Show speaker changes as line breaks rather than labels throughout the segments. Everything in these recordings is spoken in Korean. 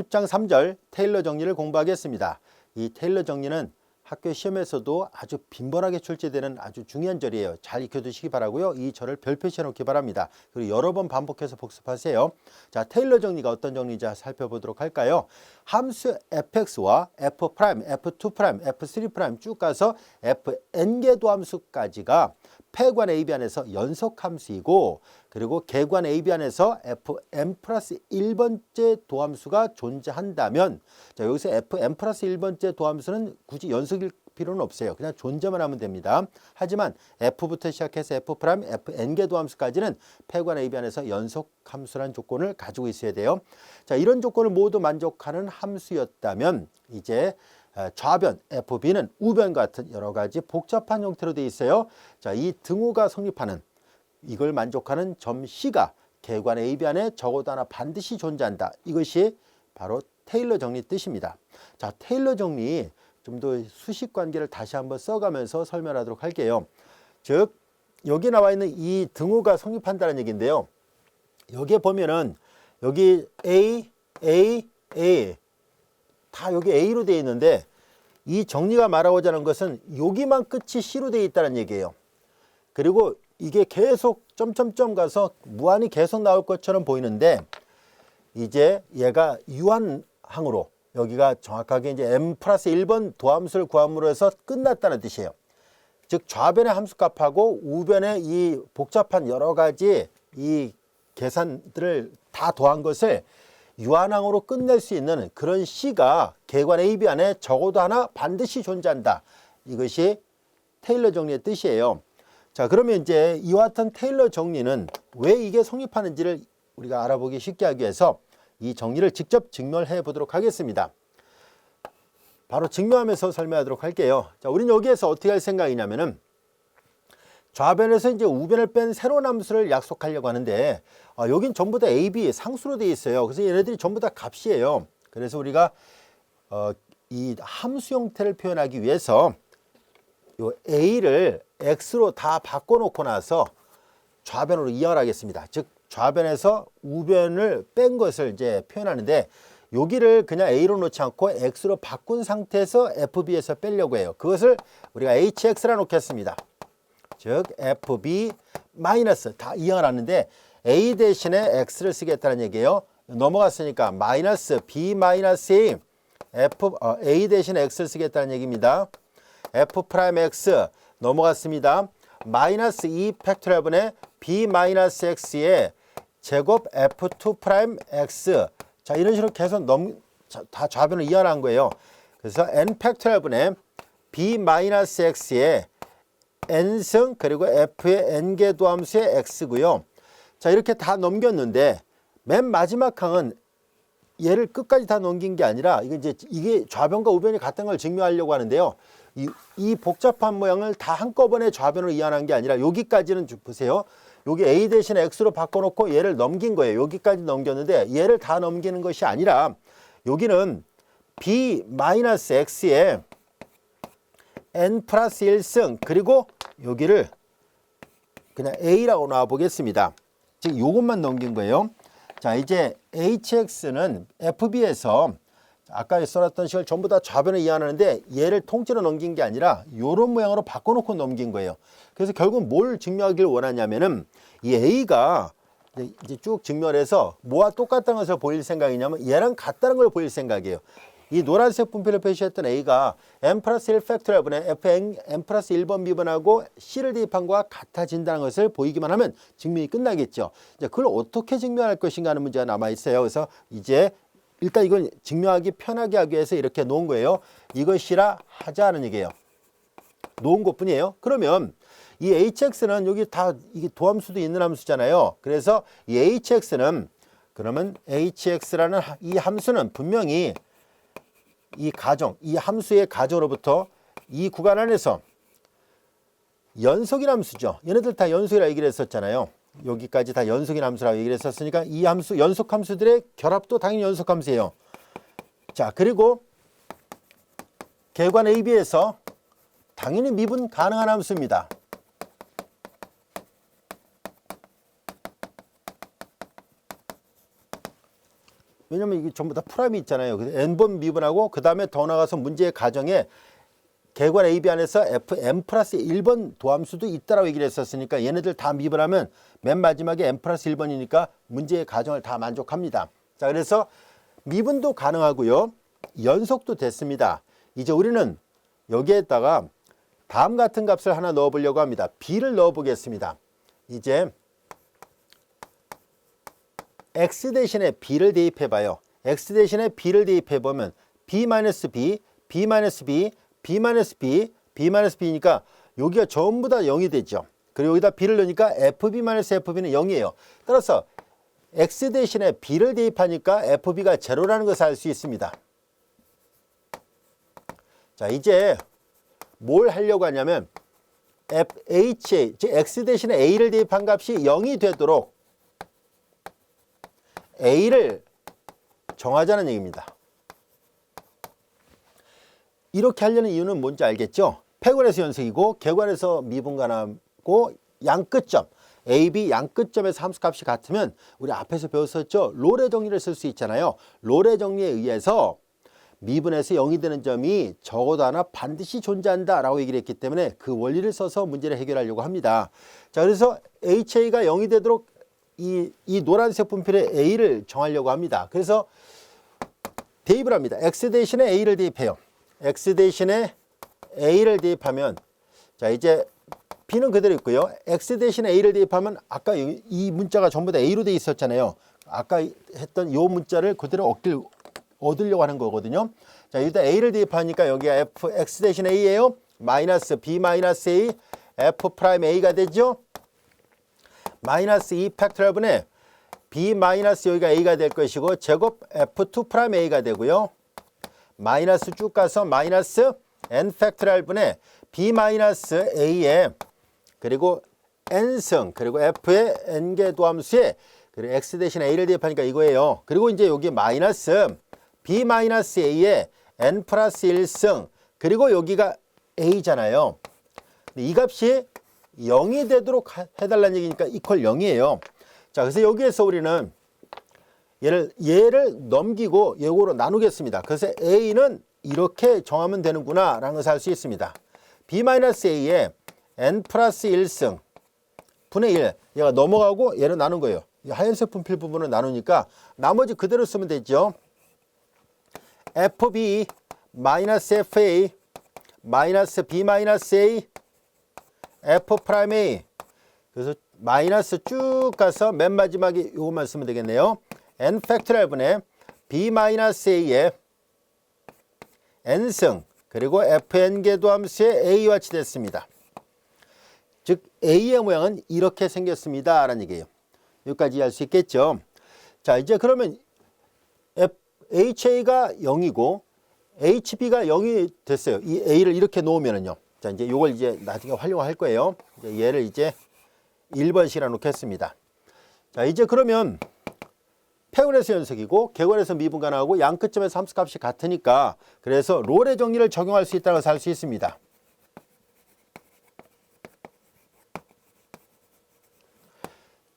10장 3절 테일러 정리를 공부하겠습니다. 이 테일러 정리는 학교 시험에서도 아주 빈번하게 출제되는 아주 중요한 절이에요. 잘 익혀두시기 바라고요. 이 절을 별표시해 놓기 바랍니다. 그리고 여러 번 반복해서 복습하세요. 자, 테일러 정리가 어떤 정리인지 살펴보도록 할까요? 함수 fx와 f', f2', f3' 쭉 가서 fn개 도함수까지가 폐관 AB 안에서 연속함수이고, 그리고 개관 AB 안에서 fn 플러스 1번째 도함수가 존재한다면, 자, 여기서 fn 플러스 1번째 도함수는 굳이 연속일 필요는 없어요. 그냥 존재만 하면 됩니다. 하지만 f부터 시작해서 f', fn개 도함수까지는 폐관 AB 안에서 연속함수라는 조건을 가지고 있어야 돼요. 자, 이런 조건을 모두 만족하는 함수였다면 이제 좌변 FB는 우변 같은 여러 가지 복잡한 형태로 되어 있어요. 자, 이 등호가 성립하는, 이걸 만족하는 점 C가 개관 AB 안에 적어도 하나 반드시 존재한다. 이것이 바로 테일러 정리 뜻입니다. 자, 테일러 정리 좀 더 수식 관계를 다시 한번 써가면서 설명하도록 할게요. 즉, 여기 나와 있는 이 등호가 성립한다는 얘기인데요. 여기에 보면은 여기 A 다 여기 A로 되어 있는데, 이 정리가 말하고자 하는 것은 여기만 끝이 C로 되어 있다는 얘기예요. 그리고 이게 계속 점점점 가서 무한히 계속 나올 것처럼 보이는데, 이제 얘가 유한항으로, 여기가 정확하게 이제 m 플러스 1번 도함수를 구함으로 해서 끝났다는 뜻이에요. 즉, 좌변의 함수값하고 우변의 이 복잡한 여러 가지 이 계산들을 다 더한 것을 유한항으로 끝낼 수 있는 그런 C가 개관 AB 안에 적어도 하나 반드시 존재한다. 이것이 테일러 정리의 뜻이에요. 자, 그러면 이제 이와 같은 테일러 정리는 왜 이게 성립하는지를 우리가 알아보기 쉽게 하기 위해서 이 정리를 직접 증명해 보도록 하겠습니다. 바로 증명하면서 설명하도록 할게요. 자, 우리는 여기에서 어떻게 할 생각이냐면은 좌변에서 이제 우변을 뺀 새로운 함수를 약속하려고 하는데, 여긴 전부 다 A, B 상수로 되어 있어요. 그래서 얘네들이 전부 다 값이에요. 그래서 우리가 이 함수 형태를 표현하기 위해서 요 A를 X로 다 바꿔놓고 나서 좌변으로 이항을 하겠습니다. 즉, 좌변에서 우변을 뺀 것을 이제 표현하는데, 여기를 그냥 A로 놓지 않고 X로 바꾼 상태에서 FB에서 빼려고 해요. 그것을 우리가 HX라 놓겠습니다. 즉, FB 마이너스 다 이항을 하는데 A 대신에 X를 쓰겠다는 얘기예요. 넘어갔으니까 마이너스 B 마이너스 A, A 대신에 X를 쓰겠다는 얘기입니다. F 프라임 X 넘어갔습니다. 마이너스 2 팩토리얼분의 B 마이너스 X의 제곱 F2 프라임 X. 자, 이런 식으로 계속 다 좌변을 이항한 거예요. 그래서 N 팩토리얼분의 B 마이너스 X의 n승 그리고 f의 n개 도함수의 x고요. 자, 이렇게 다 넘겼는데 맨 마지막 항은 얘를 끝까지 다 넘긴 게 아니라 이게 좌변과 우변이 같은 걸 증명하려고 하는데요. 이 복잡한 모양을 다 한꺼번에 좌변으로 이항한 게 아니라 여기까지는 보세요. 여기 a 대신에 x로 바꿔놓고 얘를 넘긴 거예요. 여기까지 넘겼는데 얘를 다 넘기는 것이 아니라 여기는 b 마이너스 x에 n 플러스 1승 그리고 여기를 그냥 a라고 놔 보겠습니다. 즉, 요것만 넘긴 거예요. 자, 이제 hx는 fb에서 아까 써놨던 식을 전부 다 좌변을 이항하는데 얘를 통째로 넘긴 게 아니라 요런 모양으로 바꿔놓고 넘긴 거예요. 그래서 결국 뭘 증명하기를 원하냐면은 이 a가 이제 쭉 증명해서 뭐와 똑같다는 것을 보일 생각이냐면 얘랑 같다는 걸 보일 생각이에요. 이 노란색 분표를 표시했던 A가 n 플러스 1 팩토리얼분의 fn n 플러스 1번 미분하고 C를 대입한 것과 같아진다는 것을 보이기만 하면 증명이 끝나겠죠. 이제 그걸 어떻게 증명할 것인가 하는 문제가 남아있어요. 그래서 이제 일단 이걸 증명하기 편하게 하기 위해서 이렇게 놓은 거예요. 이것이라 하자는 얘기예요. 놓은 것뿐이에요. 그러면 이 hx는 여기 다 이게 도함수도 있는 함수잖아요. 그래서 이 hx는 그러면 hx라는 이 함수는 분명히 이 함수의 가정으로부터 이 구간 안에서 연속인 함수죠. 얘네들 다 연속이라 얘기를 했었잖아요. 여기까지 다 연속인 함수라고 얘기를 했었으니까 이 함수, 연속 함수들의 결합도 당연히 연속 함수예요. 자, 그리고 개관 AB에서 당연히 미분 가능한 함수입니다. 왜냐면 이게 전부 다 프라임이 있잖아요. 그래서 n번 미분하고 그 다음에 더 나가서 문제의 가정에 객관 AB 안에서 fm 플러스 1번 도함수도 있다라고 얘기를 했었으니까 얘네들 다 미분하면 맨 마지막에 m 플러스 1번이니까 문제의 가정을 다 만족합니다. 자, 그래서 미분도 가능하고요. 연속도 됐습니다. 이제 우리는 여기에다가 다음 같은 값을 하나 넣어 보려고 합니다. b를 넣어 보겠습니다. 이제 x 대신에 b를 대입해 봐요. x 대신에 b를 대입해 보면 b-b, b-b, b-b, b-b니까 여기가 전부 다 0이 되죠. 그리고 여기다 b를 넣으니까 fb-fb는 0이에요. 따라서 x 대신에 b를 대입하니까 fb가 제로라는 것을 알 수 있습니다. 자, 이제 뭘 하려고 하냐면 fha, 즉 x 대신에 a를 대입한 값이 0이 되도록 a를 정하자는 얘기입니다. 이렇게 하려는 이유는 뭔지 알겠죠? 폐괄에서 연속이고 객관에서 미분간하고 양끝점 AB 양끝점에서 함수값이 같으면 우리 앞에서 배웠었죠? 롤의 정리를 쓸 수 있잖아요. 롤의 정리에 의해서 미분에서 0이 되는 점이 적어도 하나 반드시 존재한다 라고 얘기를 했기 때문에 그 원리를 써서 문제를 해결하려고 합니다. 자, 그래서 HA가 0이 되도록 이 노란색 분필에 A를 정하려고 합니다. 그래서 대입을 합니다. X 대신에 A를 대입해요. X 대신에 A를 대입하면 자, 이제 B는 그대로 있고요. X 대신에 A를 대입하면 아까 이 문자가 전부 다 A로 돼 있었잖아요. 아까 했던 이 문자를 그대로 얻으려고 하는 거거든요. 자, 여기다 A를 대입하니까 여기가 X 대신 A예요. 마이너스 B 마이너스 A F 프라임 A가 되죠. 마이너스 2 팩토리얼분의 B 마이너스 여기가 A가 될 것이고 제곱 F2 프라임 A가 되고요. 마이너스 쭉 가서 마이너스 N 팩토리얼분의 B 마이너스 A에 그리고 N승 그리고 F의 N개 도함수에 그리고 X 대신 A를 대입하니까 이거예요. 그리고 이제 여기 마이너스 B 마이너스 A에 N 플러스 1승 그리고 여기가 A잖아요. 이 값이 0이 되도록 해달라는 얘기니까 이퀄 0이에요. 자, 그래서 여기에서 우리는 얘를 넘기고 요거로 나누겠습니다. 그래서 A는 이렇게 정하면 되는구나 라는 것을 알 수 있습니다. B-A에 N 플러스 1승 분의 1 얘가 넘어가고 얘를 나눈 거예요. 이 하얀색 분필 부분을 나누니까 나머지 그대로 쓰면 되죠. FB 마이너스 FA 마이너스 B 마이너스 A F 프라임 A 그래서 마이너스 쭉 가서 맨 마지막에 이것만 쓰면 되겠네요. N 팩토리얼 분의 B 마이너스 A에 N승 그리고 FN개 도함수의 A와 같이 됐습니다. 즉 A의 모양은 이렇게 생겼습니다 라는 얘기예요. 여기까지 이해할 수 있겠죠. 자, 이제 그러면 HA가 0이고 HB가 0이 됐어요. 이 A를 이렇게 놓으면은요. 자, 이제 요걸 이제 나중에 활용할 거예요. 이제 얘를 이제 1번씩이라 놓겠습니다. 자, 이제 그러면 폐괄에서 연속이고 객관에서 미분간하고 양끝점에서 함수값이 같으니까 그래서 롤의 정리를 적용할 수 있다고 할 수 있습니다.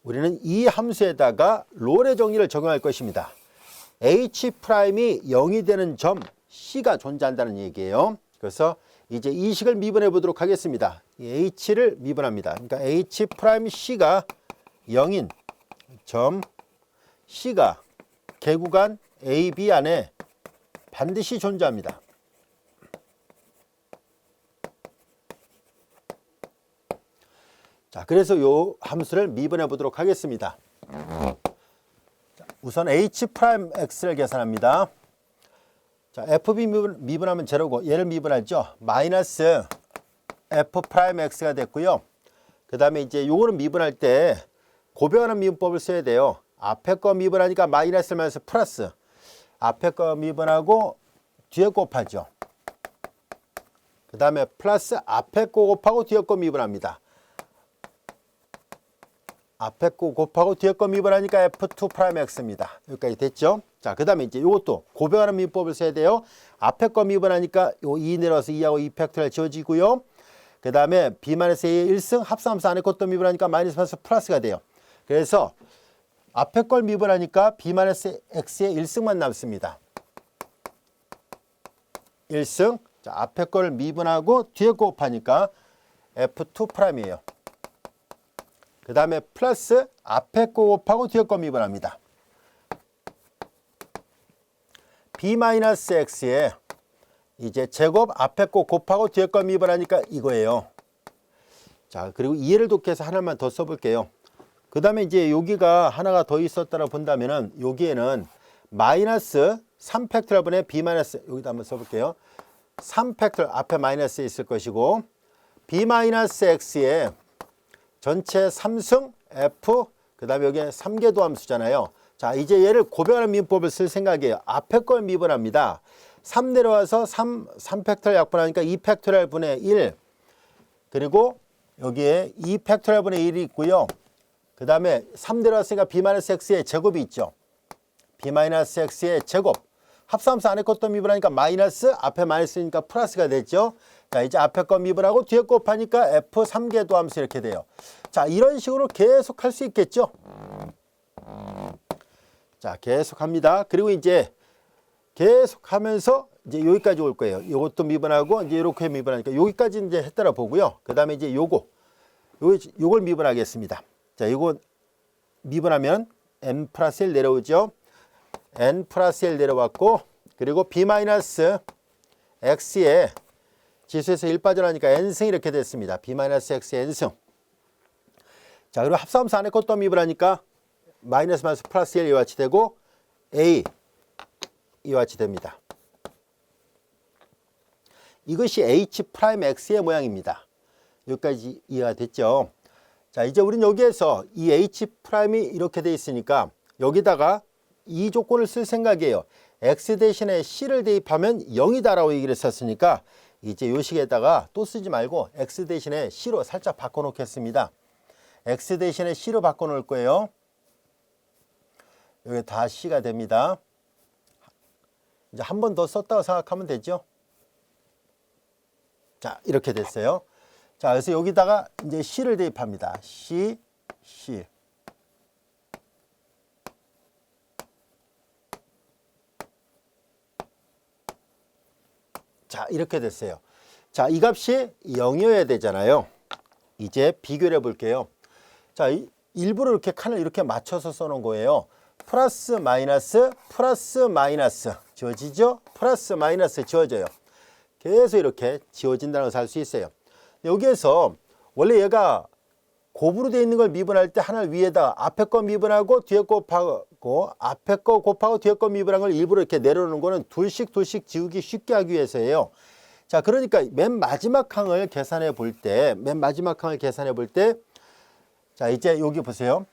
우리는 이 함수에다가 롤의 정리를 적용할 것입니다. H'이 0이 되는 점 C가 존재한다는 얘기예요. 그래서 이제 이 식을 미분해 보도록 하겠습니다. 이 H를 미분합니다. 그러니까 H'C가 0인 점 C가 개구간 AB 안에 반드시 존재합니다. 자, 그래서 요 함수를 미분해 보도록 하겠습니다. 자, 우선 H'X를 계산합니다. 자, FB 미분하면 제로고 얘를 미분하죠. 마이너스 F'X가 됐고요. 그 다음에 이제 요거는 미분할 때 고배하는 미분법을 써야 돼요. 앞에 거 미분하니까 마이너스를 마이너스 플러스 앞에 거 미분하고 뒤에 곱하죠. 그 다음에 플러스 앞에 거 곱하고 뒤에 거 미분합니다. 앞에 거 곱하고 뒤에 거 미분하니까 F2'X입니다. 여기까지 됐죠? 자, 그 다음에 이제 이것도 고배하는 미분법을 써야 돼요. 앞에 거 미분하니까 요 2 내려와서 2하고 2 팩토리얼 지워지고요. 그 다음에 B-A의 1승 합성함수 안에 것도 미분하니까 마이너스 플러스가 돼요. 그래서 앞에 걸 미분하니까 b-x의 1승만 남습니다. 1승. 자, 앞에 걸 미분하고 뒤에 거 곱하니까 f2'이에요. 그 다음에 플러스 앞에 거 곱하고 뒤에 거 미분합니다. b-x에 이제 제곱 앞에 거 곱하고 뒤에 거 미분하니까 이거예요. 자, 그리고 이해를 돕기 위해서 하나만 더 써볼게요. 그 다음에 이제 여기가 하나가 더 있었다고 본다면은 여기에는 마이너스 3팩토리얼분의 b-, 여기다 한번 써볼게요. 3팩토리얼 앞에 마이너스 있을 것이고 b-x에 전체 3승 f 그 다음에 여기에 3개 도함수잖아요. 자, 이제 얘를 고변하는 미분법을 쓸 생각이에요. 앞에 걸 미분합니다. 3 내려와서 3팩토리얼 약분하니까 2팩토리얼 분의 1 그리고 여기에 2팩토리얼 분의 1이 있고요. 그 다음에 3 내려왔으니까 b-x의 제곱이 있죠. b-x의 제곱 합산함수 안에 것도 미분하니까 마이너스 앞에 마이너스니까 플러스가 됐죠. 자, 이제 앞에 거 미분하고 뒤에 거 곱하니까 f 3개 도함수 이렇게 돼요. 자, 이런 식으로 계속 할 수 있겠죠. 자, 계속 합니다. 그리고 이제 계속 하면서 이제 여기까지 올 거예요. 이것도 미분하고 이제 이렇게 미분하니까 여기까지 이제 했다라 보고요. 그 다음에 이제 요걸 미분하겠습니다. 자, 이거 미분하면 n 플러스 1 내려오죠. n 플러스 1 내려왔고 그리고 b-x에 지수에서 1 빠져나니까 n승 이렇게 됐습니다. b-x의 n승. 자, 그리고 합산함수 안에 것도 미분하니까 마이너스 마이너스 플러스 1 이와 같이 되고 a 이와 같이 됩니다. 이것이 h'x의 모양입니다. 여기까지 이해가 됐죠. 자, 이제 우리는 여기에서 이 h'이 이렇게 돼 있으니까 여기다가 이 조건을 쓸 생각이에요. x 대신에 c를 대입하면 0이다라고 얘기를 했었으니까 이제 요 식에다가 또 쓰지 말고 x 대신에 c로 살짝 바꿔 놓겠습니다. x 대신에 c로 바꿔 놓을 거예요. 여기 다 c가 됩니다. 이제 한 번 더 썼다고 생각하면 되죠. 자, 이렇게 됐어요. 자, 그래서 여기다가 이제 c를 대입합니다. c. 자, 이렇게 됐어요. 자, 이 값이 0이어야 되잖아요. 이제 비교를 해볼게요. 자, 일부러 이렇게 칸을 이렇게 맞춰서 써놓은 거예요. 플러스 마이너스 지워지죠? 플러스 마이너스 지워져요. 계속 이렇게 지워진다는 것을 알 수 있어요. 여기에서 원래 얘가 곱으로 되어 있는 걸 미분할 때 하나를 위에다 앞에 거 미분하고 뒤에 거 곱하고 앞에 거 곱하고 뒤에 거 미분한 걸 일부러 이렇게 내려놓는 거는 둘씩 지우기 쉽게 하기 위해서예요. 자, 그러니까 맨 마지막 항을 계산해 볼 때 자, 이제 여기 보세요.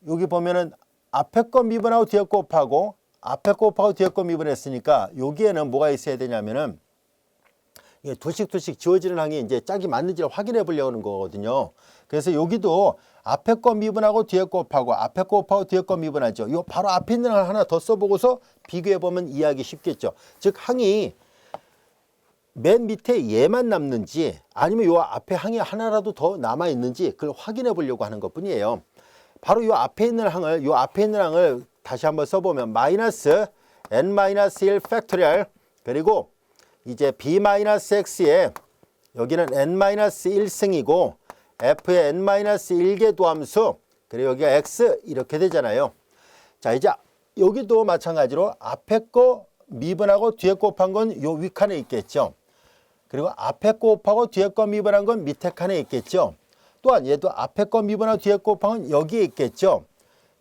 여기 보면은 앞에 거 미분하고 뒤에 거 곱하고 앞에 거 곱하고 뒤에 거 미분했으니까 여기에는 뭐가 있어야 되냐면은 이게 둘씩 지워지는 항이 이제 짝이 맞는지를 확인해 보려고 하는 거거든요. 그래서 여기도 앞에 거 미분하고 뒤에 거 곱하고 앞에 거 곱하고 뒤에 거 미분하죠. 요 바로 앞에 있는 항 하나 더 써보고서 비교해 보면 이해하기 쉽겠죠. 즉 항이 맨 밑에 얘만 남는지 아니면 요 앞에 항이 하나라도 더 남아 있는지 그걸 확인해 보려고 하는 것뿐이에요. 바로 요 앞에 있는 항을 다시 한번 써보면 마이너스 n-1 팩토리얼 그리고 이제 b-x에 여기는 n-1승이고 f의 n-1개 도함수 그리고 여기가 x 이렇게 되잖아요. 자, 이제 여기도 마찬가지로 앞에 거 미분하고 뒤에 거 곱한 건 요 윗칸에 있겠죠. 그리고 앞에 거 곱하고 뒤에 거 미분한 건 밑에 칸에 있겠죠. 또한 얘도 앞에 거 미분하고 뒤에 거 곱한 건 여기에 있겠죠.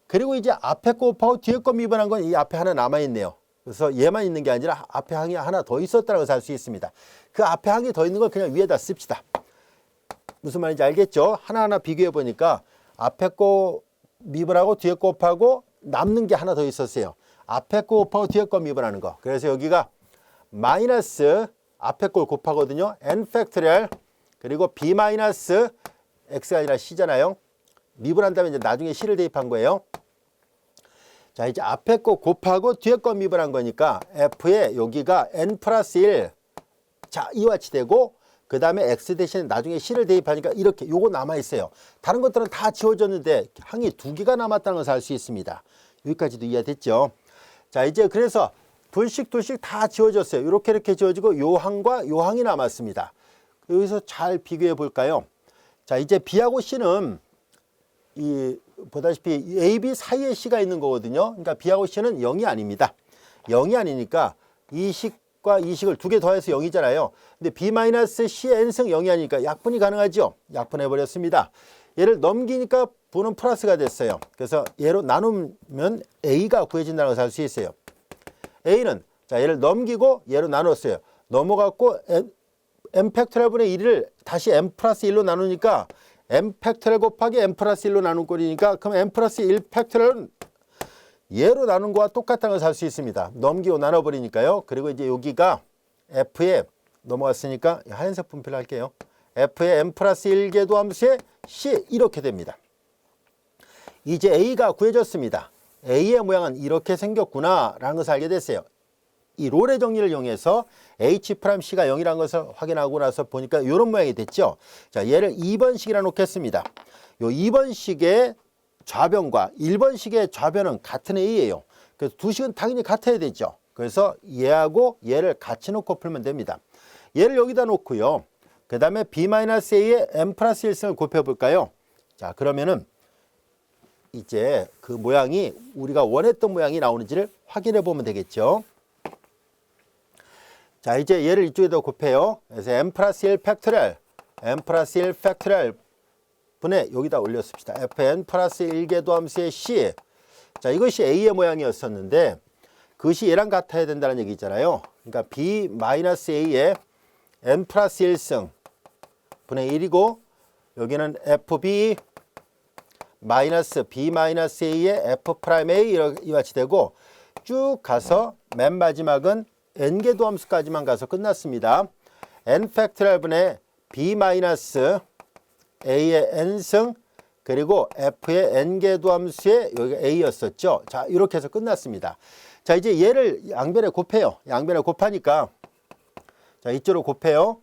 그리고 이제 앞에 거 곱하고 뒤에 거 미분한 건 이 앞에 하나 남아있네요. 그래서 얘만 있는 게 아니라 앞에 항이 하나 더 있었다는 것을 알 수 있습니다. 그 앞에 항이 더 있는 걸 그냥 위에다 씁시다. 무슨 말인지 알겠죠? 하나하나 비교해 보니까 앞에 거 미분하고 뒤에 거 곱하고 남는 게 하나 더 있었어요. 앞에 거 곱하고 뒤에 거 미분하는 거. 그래서 여기가 마이너스 앞에 걸 곱하거든요. n 팩토리얼 그리고 b-x가 아니라 c잖아요. 미분한 다음에 이제 나중에 c를 대입한 거예요. 자, 이제 앞에 거 곱하고 뒤에 거 미분한 거니까 f에 여기가 n 플러스 1. 자, 이와 같이 되고 그 다음에 x 대신에 나중에 c를 대입하니까 이렇게 요거 남아있어요. 다른 것들은 다 지워졌는데 항이 2개가 남았다는 것을 알 수 있습니다. 여기까지도 이해됐죠? 자, 이제 그래서 둘씩 다 지워졌어요. 이렇게 지워지고 요 항과 요 항이 남았습니다. 여기서 잘 비교해 볼까요? 자, 이제 B하고 C는 이 보다시피 A, B 사이에 C가 있는 거거든요. 그러니까 B하고 C는 0이 아닙니다. 0이 아니니까 이 식과 이 식을 2개 더해서 0이잖아요. 근데 B-C의 n승 0이 아니니까 약분이 가능하죠. 약분해 버렸습니다. 얘를 넘기니까 V는 플러스가 됐어요. 그래서 얘로 나누면 A가 구해진다는 것을 알 수 있어요. A는 자 얘를 넘기고 얘로 나눴어요. 넘어갔고 m 팩토리얼분의 1을 다시 m 플러스 1로 나누니까 m 팩토리얼 곱하기 m 플러스 1로 나눈 꼴이니까 그럼 m 플러스 1 팩토리얼은 얘로 나눈 거와 똑같다는 것을 알 수 있습니다. 넘기고 나눠버리니까요. 그리고 이제 여기가 f에 넘어갔으니까 하얀색 분필 할게요. f의 m 플러스 1궤도 함수의 c 이렇게 됩니다. 이제 a가 구해졌습니다. a의 모양은 이렇게 생겼구나 라는 것을 알게 됐어요. 이 롤의 정리를 이용해서 H'C가 0이라는 것을 확인하고 나서 보니까 이런 모양이 됐죠. 자, 얘를 2번식이라 놓겠습니다. 요 2번식의 좌변과 1번식의 좌변은 같은 A예요. 그래서 두 식은 당연히 같아야 되죠. 그래서 얘하고 얘를 같이 놓고 풀면 됩니다. 얘를 여기다 놓고요. 그 다음에 B-A의 M 플러스 1승을 곱해볼까요? 자, 그러면은 이제 그 모양이 우리가 원했던 모양이 나오는지를 확인해 보면 되겠죠. 자, 이제 얘를 이쪽에다 곱해요. 그래서 m 플러스 1 팩토리얼, m 플러스 1 팩토리얼 분의 여기다 올렸습니다. fn 플러스 1궤도 함수의 c. 자, 이것이 a의 모양이었었는데 그것이 얘랑 같아야 된다는 얘기 있잖아요. 그러니까 b-a의 n 플러스 1승 분의 1이고 여기는 fb 마이너스 b-a의 f'A 이와 같이 되고 쭉 가서 맨 마지막은 n궤도 함수까지만 가서 끝났습니다. n 팩토리얼 분의 b-a의 n승 그리고 f의 n궤도 함수의 여기가 a였었죠. 자, 이렇게 해서 끝났습니다. 자, 이제 얘를 양변에 곱해요. 양변에 곱하니까 자, 이쪽으로 곱해요.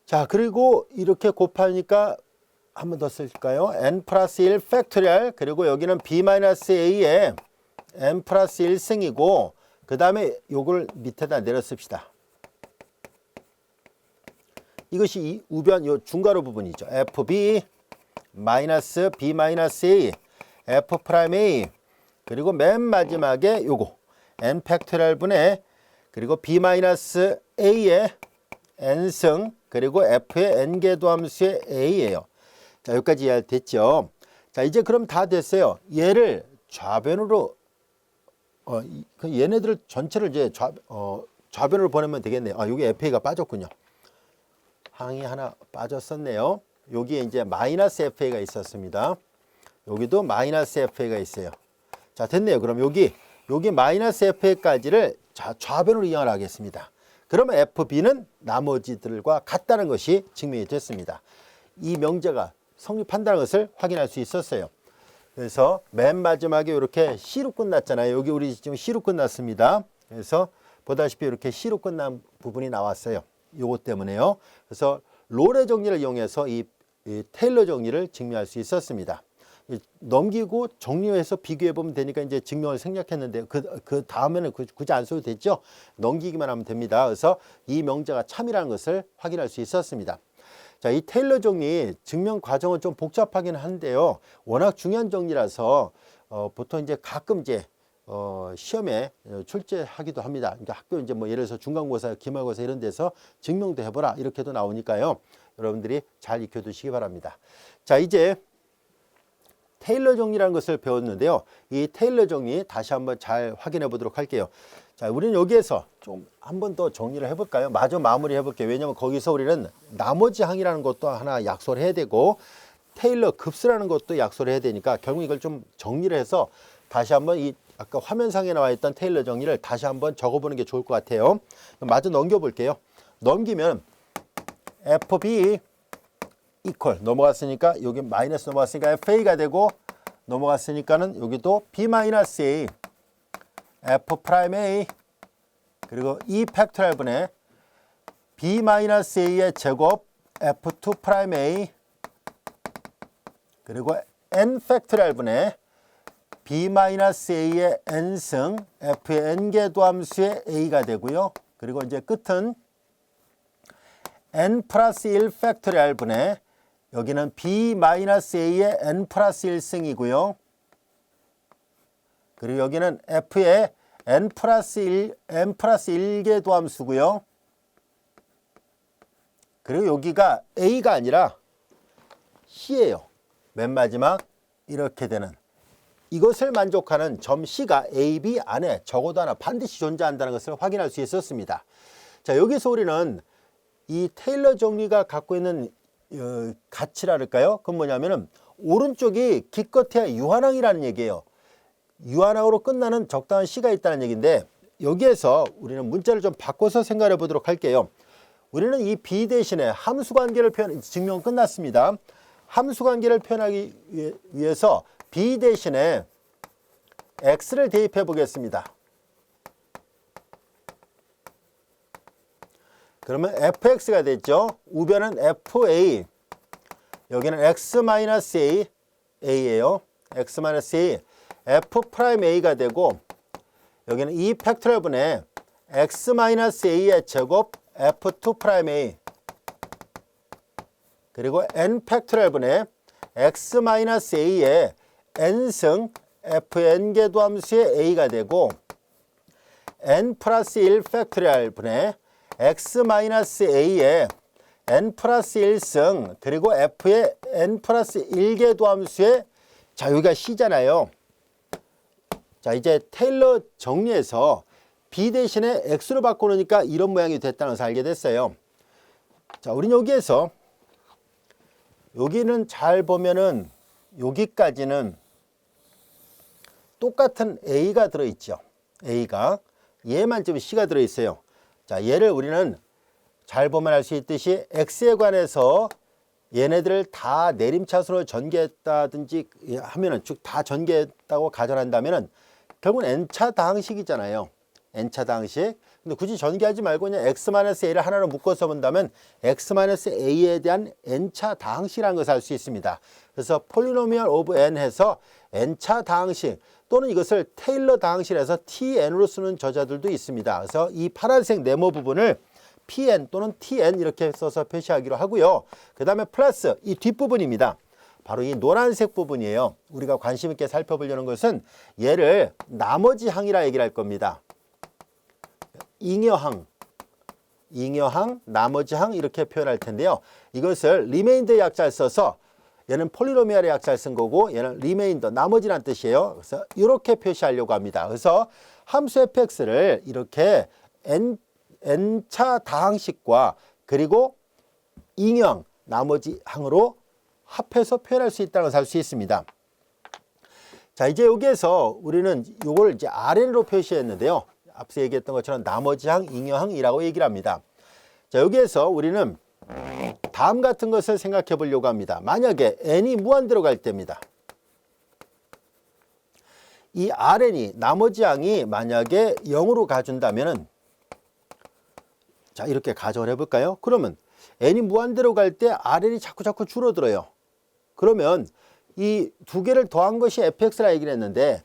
자, 그리고 이렇게 곱하니까 한 번 더 쓸까요? n 플러스 1 팩토리얼 그리고 여기는 b-a의 n 플러스 1승이고 그 다음에 요걸 밑에다 내려 씁시다. 이것이 이 우변 요 중괄호 부분이죠. fb 마이너스 b-a f'A 그리고 맨 마지막에 요거 n 팩토리얼 분의 그리고 b-a의 n승 그리고 f의 n궤도 함수의 a예요. 자, 여기까지 이해됐죠? 자, 이제 그럼 다 됐어요. 얘를 좌변으로 얘네들 전체를 이제 좌변으로 보내면 되겠네요. 아, 여기 FA가 빠졌군요. 항이 하나 빠졌었네요. 여기에 이제 마이너스 FA가 있었습니다. 여기도 마이너스 FA가 있어요. 자, 됐네요. 그럼 여기 마이너스 FA까지를 좌변으로 이용을 하겠습니다. 그러면 FB는 나머지들과 같다는 것이 증명이 됐습니다. 이 명제가 성립한다는 것을 확인할 수 있었어요. 그래서 맨 마지막에 이렇게 C로 끝났잖아요. 여기 우리 지금 C로 끝났습니다. 그래서 보다시피 이렇게 C로 끝난 부분이 나왔어요. 요것 때문에요. 그래서 롤의 정리를 이용해서 이 테일러 정리를 증명할 수 있었습니다. 넘기고 정리해서 비교해 보면 되니까 이제 증명을 생략했는데 그 다음에는 굳이 안 써도 됐죠. 넘기기만 하면 됩니다. 그래서 이 명제가 참이라는 것을 확인할 수 있었습니다. 자, 이 테일러 정리 증명 과정은 좀 복잡하긴 한데요. 워낙 중요한 정리라서 보통 이제 가끔 이제 시험에 출제하기도 합니다. 그러니까 학교 이제 뭐 예를 들어서 중간고사, 기말고사 이런 데서 증명도 해보라 이렇게도 나오니까요. 여러분들이 잘 익혀두시기 바랍니다. 자, 이제 테일러 정리라는 것을 배웠는데요. 이 테일러 정리 다시 한번 잘 확인해 보도록 할게요. 자, 우리는 여기에서 좀 한 번 더 정리를 해볼까요? 마저 마무리 해볼게요. 왜냐하면 거기서 우리는 나머지 항이라는 것도 하나 약속을 해야 되고 테일러 급수라는 것도 약속을 해야 되니까 결국 이걸 좀 정리를 해서 다시 한번 이 아까 화면상에 나와 있던 테일러 정리를 다시 한번 적어보는 게 좋을 것 같아요. 마저 넘겨볼게요. 넘기면 FB 이퀄 넘어갔으니까 여기 마이너스 넘어갔으니까 FA가 되고 넘어갔으니까는 여기도 B-A F'A 그리고 E 팩토리얼 분의 b-a의 제곱 f2 프라임 a 그리고 n 팩토리얼 분의 b-a의 n승 f의 n개 도함수의 a가 되고요. 그리고 이제 끝은 n 플러스 1 팩토리얼 분의 여기는 b-a의 n 플러스 1승이고요. 그리고 여기는 f의 n 플러스 1개 도함수고요. 그리고 여기가 a가 아니라 c예요. 맨 마지막 이렇게 되는 이것을 만족하는 점 C가 A, B 안에 적어도 하나 반드시 존재한다는 것을 확인할 수 있었습니다. 자, 여기서 우리는 이 테일러 정리가 갖고 있는 가치랄까요? 그건 뭐냐면은 오른쪽이 기껏해야 유한항이라는 얘기예요. 유한항으로 끝나는 적당한 C가 있다는 얘기인데 여기에서 우리는 문자를 좀 바꿔서 생각해 보도록 할게요. 우리는 이 B 대신에 함수관계를 증명 끝났습니다. 함수관계를 표현하기 위해서 B 대신에 X를 대입해 보겠습니다. 그러면 fx가 됐죠. 우변은 fa, 여기는 x-a, a예요. x-a, f'-a가 되고 여기는 2 팩토리얼 분의 x-a의 제곱 f2'a 그리고 n 팩토리얼 분의 x-a의 n승 fn개 도함수의 a가 되고 n 플러스 1 팩토리얼 분의 x-a의 n 플러스 1승 그리고 f의 n 플러스 1개 도함수의 자 여기가 c잖아요. 자 이제 테일러 정리해서 b 대신에 x로 바꿔놓으니까 이런 모양이 됐다는 것을 알게 됐어요. 자 우린 여기에서 여기는 잘 보면은 여기까지는 똑같은 a가 들어있죠. a가 얘만 좀 c가 들어있어요. 자 얘를 우리는 잘 보면 알 수 있듯이 x에 관해서 얘네들을 다 내림차순으로 전개했다든지 하면은 쭉 다 전개했다고 가정한다면은 결국은 n차 다항식이잖아요. n차 다항식. 근데 굳이 전개하지 말고 그냥 x-a를 하나로 묶어서 본다면 x-a에 대한 n차 다항식이라는 것을 알 수 있습니다. 그래서 폴리노미얼 오브 n 해서 n차 다항식 또는 이것을 테일러 다항식에서 tn으로 쓰는 저자들도 있습니다. 그래서 이 파란색 네모 부분을 pn 또는 tn 이렇게 써서 표시하기로 하고요. 그 다음에 플러스 이 뒷부분입니다. 바로 이 노란색 부분이에요. 우리가 관심 있게 살펴보려는 것은 얘를 나머지 항이라 얘기를 할 겁니다. 잉여항, 나머지 항 이렇게 표현할 텐데요. 이것을 리메인더 약자를 써서 얘는 폴리노미알의 약자를 쓴 거고 얘는 리메인더, 나머지란 뜻이에요. 그래서 이렇게 표시하려고 합니다. 그래서 함수 fx를 이렇게 n차 다항식과 그리고 잉여항, 나머지 항으로 합해서 표현할 수 있다는 것을 알 수 있습니다. 자, 이제 여기에서 우리는 이걸 이제 RN으로 표시했는데요. 앞서 얘기했던 것처럼 나머지 항, 잉여항이라고 얘기를 합니다. 자, 여기에서 우리는 다음 같은 것을 생각해 보려고 합니다. 만약에 n이 무한대로 갈 때입니다. 이 RN이 나머지 항이 만약에 0으로 가준다면은 자, 이렇게 가정을 해 볼까요? 그러면 n이 무한대로 갈 때 RN이 자꾸 줄어들어요. 그러면 이 두 개를 더한 것이 fx라 얘기를 했는데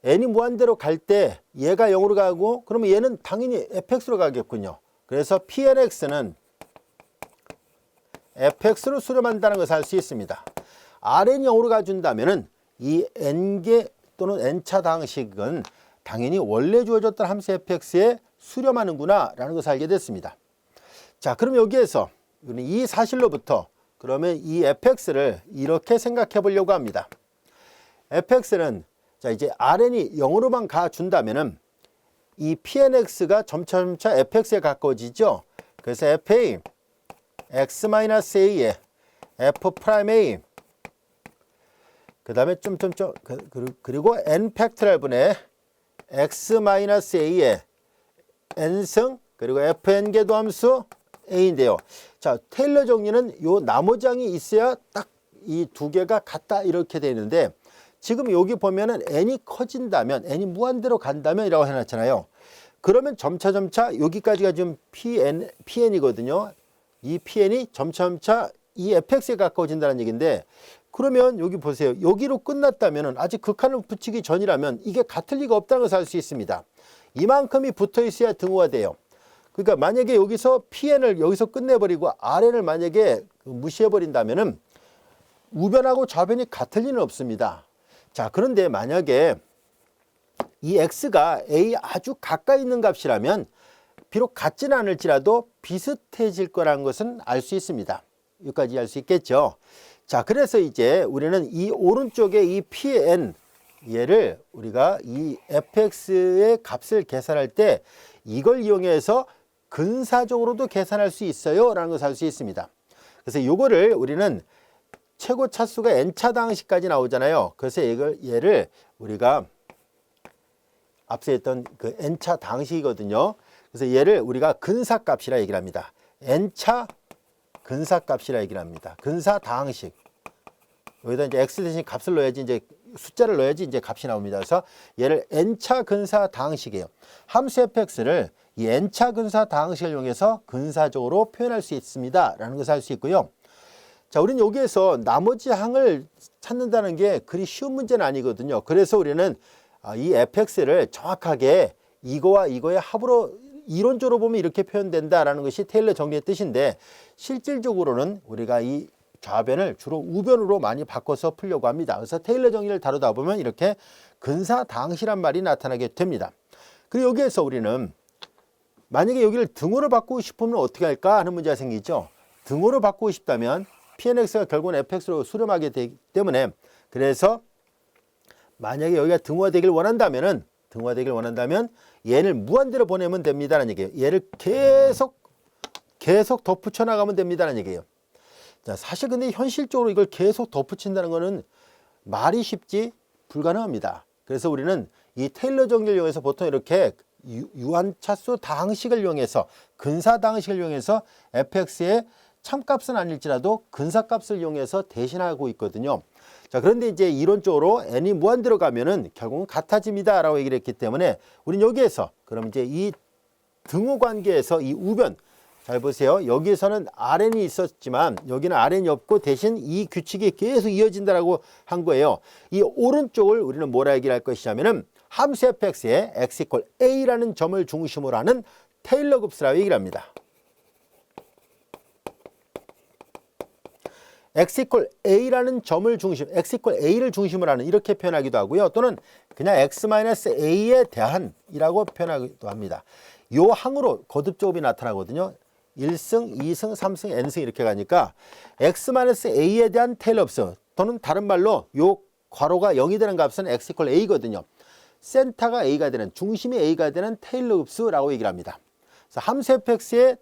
n이 무한대로 갈 때 얘가 0으로 가고 그러면 얘는 당연히 fx로 가겠군요. 그래서 pnx는 fx로 수렴한다는 것을 알 수 있습니다. rn이 0으로 가준다면은 이 n개 또는 n차 다항식은 당연히 원래 주어졌던 함수 fx에 수렴하는구나 라는 것을 알게 됐습니다. 자, 그럼 여기에서 이 사실로부터 그러면 이 fx를 이렇게 생각해 보려고 합니다. fx는 자 이제 rn이 0으로만 가준다면은 이 pnx가 점차 fx에 가까워지죠. 그래서 fa x-a에 f'-a 그 다음에 그리고 n 팩토리얼 분의 x-a에 n승 그리고 fn개 도함수 a인데요. 자, 테일러 정리는 요 나머지 항이 있어야 딱 이 두 개가 같다 이렇게 되는데 지금 여기 보면은 n이 커진다면 n이 무한대로 간다면 이라고 해놨잖아요. 그러면 점차 여기까지가 지금 PN이거든요. 이 PN이 점차 이 fx에 가까워진다는 얘기인데, 그러면 여기 보세요. 여기로 끝났다면, 아직 극한을 붙이기 전이라면 이게 같을 리가 없다는 것을 알 수 있습니다. 이만큼이 붙어 있어야 등호가 돼요. 그러니까 만약에 여기서 PN을 여기서 끝내버리고 RN을 만약에 무시해버린다면은 우변하고 좌변이 같을 리는 없습니다. 자, 그런데 만약에 이 x가 a 아주 가까이 있는 값이라면 비록 같지는 않을지라도 비슷해질 거라는 것은 알 수 있습니다. 여기까지 알 수 있겠죠. 자, 그래서 이제 우리는 이 오른쪽에 이 pn 얘를 우리가 이 fx의 값을 계산할 때 이걸 이용해서 근사적으로도 계산할 수 있어요 라는 것을 알 수 있습니다. 그래서 이거를 우리는 최고 차수가 n차 당시까지 나오잖아요. 그래서 얘를 우리가 앞서 했던 그 n차 당시이거든요. 그래서 얘를 우리가 근사값이라 얘기를 합니다. n차 근사값이라 얘기를 합니다. 근사 다항식. 여기다 이제 x 대신 값을 넣어야지, 이제 숫자를 넣어야지 이제 값이 나옵니다. 그래서 얘를 n차 근사 다항식이에요. 함수 fx를 이 n차 근사 다항식을 이용해서 근사적으로 표현할 수 있습니다 라는 것을 알 수 있고요. 자, 우리는 여기에서 나머지 항을 찾는다는 게 그리 쉬운 문제는 아니거든요. 그래서 우리는 이 fx를 정확하게 이거와 이거의 합으로 이론적으로 보면 이렇게 표현된다라는 것이 테일러 정리의 뜻인데, 실질적으로는 우리가 이 좌변을 주로 우변으로 많이 바꿔서 풀려고 합니다. 그래서 테일러 정리를 다루다 보면 이렇게 근사당시란 말이 나타나게 됩니다. 그리고 여기에서 우리는 만약에 여기를 등호로 바꾸고 싶으면 어떻게 할까 하는 문제가 생기죠. 등호로 바꾸고 싶다면 pnx가 결국은 fx로 수렴하게 되기 때문에, 그래서 만약에 여기가 등호가 되길 원한다면 얘를 무한대로 보내면 됩니다라는 얘기예요. 얘를 계속 덧붙여 나가면 됩니다라는 얘기예요. 자, 사실 근데 현실적으로 이걸 계속 덧붙인다는 거는 말이 쉽지 불가능합니다. 그래서 우리는 이 테일러 정리를 이용해서 보통 이렇게 유한차수 다항식을 이용해서, 근사 다항식을 이용해서 fx의 참값은 아닐지라도 근사값을 이용해서 대신하고 있거든요. 자, 그런데 이제 이론적으로 n이 무한대로 가면은 결국은 같아집니다 라고 얘기를 했기 때문에 우리는 여기에서 그럼 이제 이 등호 관계에서 이 우변, 잘 보세요. 여기에서는 RN이 있었지만 여기는 RN이 없고 대신 이 규칙이 계속 이어진다라고 한 거예요. 이 오른쪽을 우리는 뭐라 얘기를 할 것이냐면은 함수 fx에 x = a라는 점을 중심으로 하는 테일러 급수라고 얘기를 합니다. x = a라는 점을 중심, x = a를 중심으로 하는, 이렇게 표현하기도 하고요. 또는 그냥 x-a에 대한이라고 표현하기도 합니다. 요 항으로 거듭조업이 나타나거든요. 1승, 2승, 3승, n승 이렇게 가니까 x-a에 대한 테일러 급수, 또는 다른 말로 요 괄호가 0이 되는 값은 x = a거든요. 센터가 a가 되는, 중심이 a가 되는 테일러 급수라고 얘기를 합니다. 그래서 함수 fx의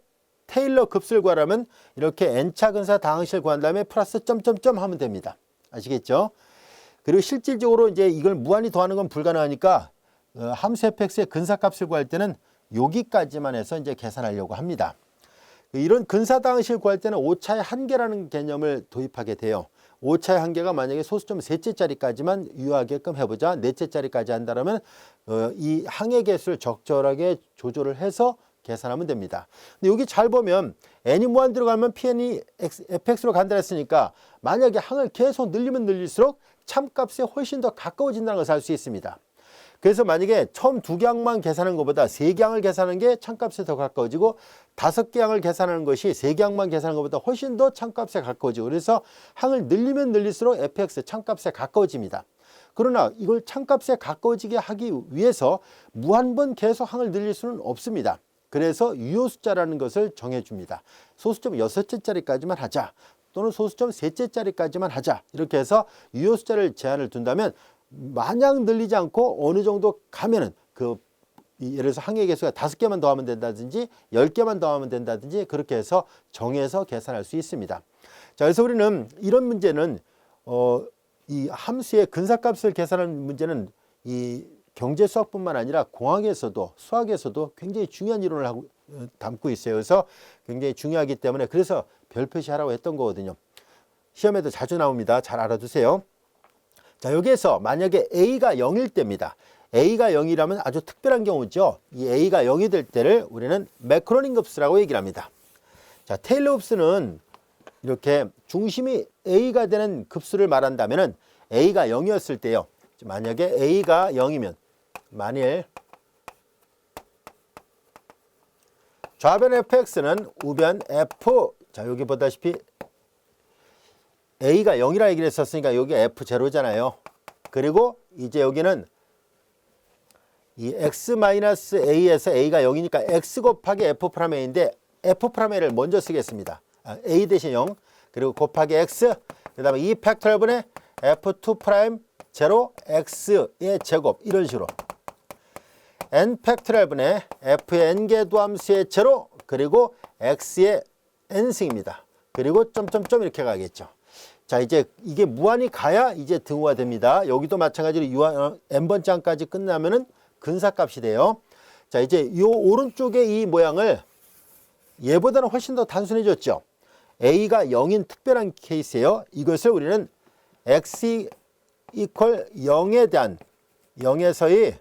테일러 급수를 구하려면 이렇게 n차 근사 다항식을 구한 다음에 플러스 점점점 하면 됩니다. 아시겠죠? 그리고 실질적으로 이제 이걸 무한히 더하는 건 불가능하니까 함수 fx의 근사값을 구할 때는 여기까지만 해서 이제 계산하려고 합니다. 이런 근사 다항식을 구할 때는 오차의 한계라는 개념을 도입하게 돼요. 오차의 한계가 만약에 소수점 셋째 자리까지만 유효하게끔 해보자, 넷째 자리까지 한다면 이 항의 개수를 적절하게 조절을 해서 계산하면 됩니다. 근데 여기 잘 보면 n이 무한대로 가면 pn이 fx로 간다 했으니까 만약에 항을 계속 늘리면 늘릴수록 참값에 훨씬 더 가까워진다는 것을 알 수 있습니다. 그래서 만약에 처음 2개 항만 계산하는 것보다 3개 항을 계산하는 게 참값에 더 가까워지고 5개 항을 계산하는 것이 3개 항만 계산하는 것보다 훨씬 더 참값에 가까워지고, 그래서 항을 늘리면 늘릴수록 fx 참값에 가까워집니다. 그러나 이걸 참값에 가까워지게 하기 위해서 무한번 계속 항을 늘릴 수는 없습니다. 그래서 유효 숫자라는 것을 정해줍니다. 소수점 6째 자리까지만 하자, 또는 소수점 3째 자리까지만 하자, 이렇게 해서 유효 숫자를 제한을 둔다면 마냥 늘리지 않고 어느 정도 가면은 예를 들어서 항의 개수가 5개만 더하면 된다든지 10개만 더하면 된다든지 그렇게 해서 정해서 계산할 수 있습니다. 자, 그래서 우리는 이런 문제는 이 함수의 근사값을 계산하는 문제는 이 경제 수학뿐만 아니라 공학에서도 수학에서도 굉장히 중요한 이론을 담고 있어요. 그래서 굉장히 중요하기 때문에 그래서 별 표시하라고 했던 거거든요. 시험에도 자주 나옵니다. 잘 알아두세요. 자, 여기에서 만약에 a가 0일 때입니다. A가 0이라면 아주 특별한 경우죠. 이 A가 0이 될 때를 우리는 매크로닌 급수라고 얘기를 합니다. 자, 테일러 급수는 이렇게 중심이 A가 되는 급수를 말한다면은 A가 0이었을 때요. 만약에 A가 0이면 만일 좌변 fx는 우변 f, 자 여기 보다시피 A가 0이라 얘기를 했었으니까 여기 f0잖아요. 그리고 이제 여기는 이 x-a에서 A가 0이니까 x 곱하기 f'a인데 f'a를 먼저 쓰겠습니다. A 대신 0 그리고 곱하기 x 그 다음에 이 팩토리얼분의 f2' 0 x의 제곱 이런 식으로 n 팩토리얼분의 f의 n개도함수의 제로 그리고 x의 n승입니다. 그리고 점점점 이렇게 가겠죠. 자, 이제 이게 무한히 가야 이제 등호가 됩니다. 여기도 마찬가지로 유한 n번째 항까지 끝나면은 근사값이 돼요. 자, 이제 이 오른쪽에 이 모양을 얘보다는 훨씬 더 단순해졌죠. A가 0인 특별한 케이스예요. 이것을 우리는 x 이퀄 0에 대한 0에서의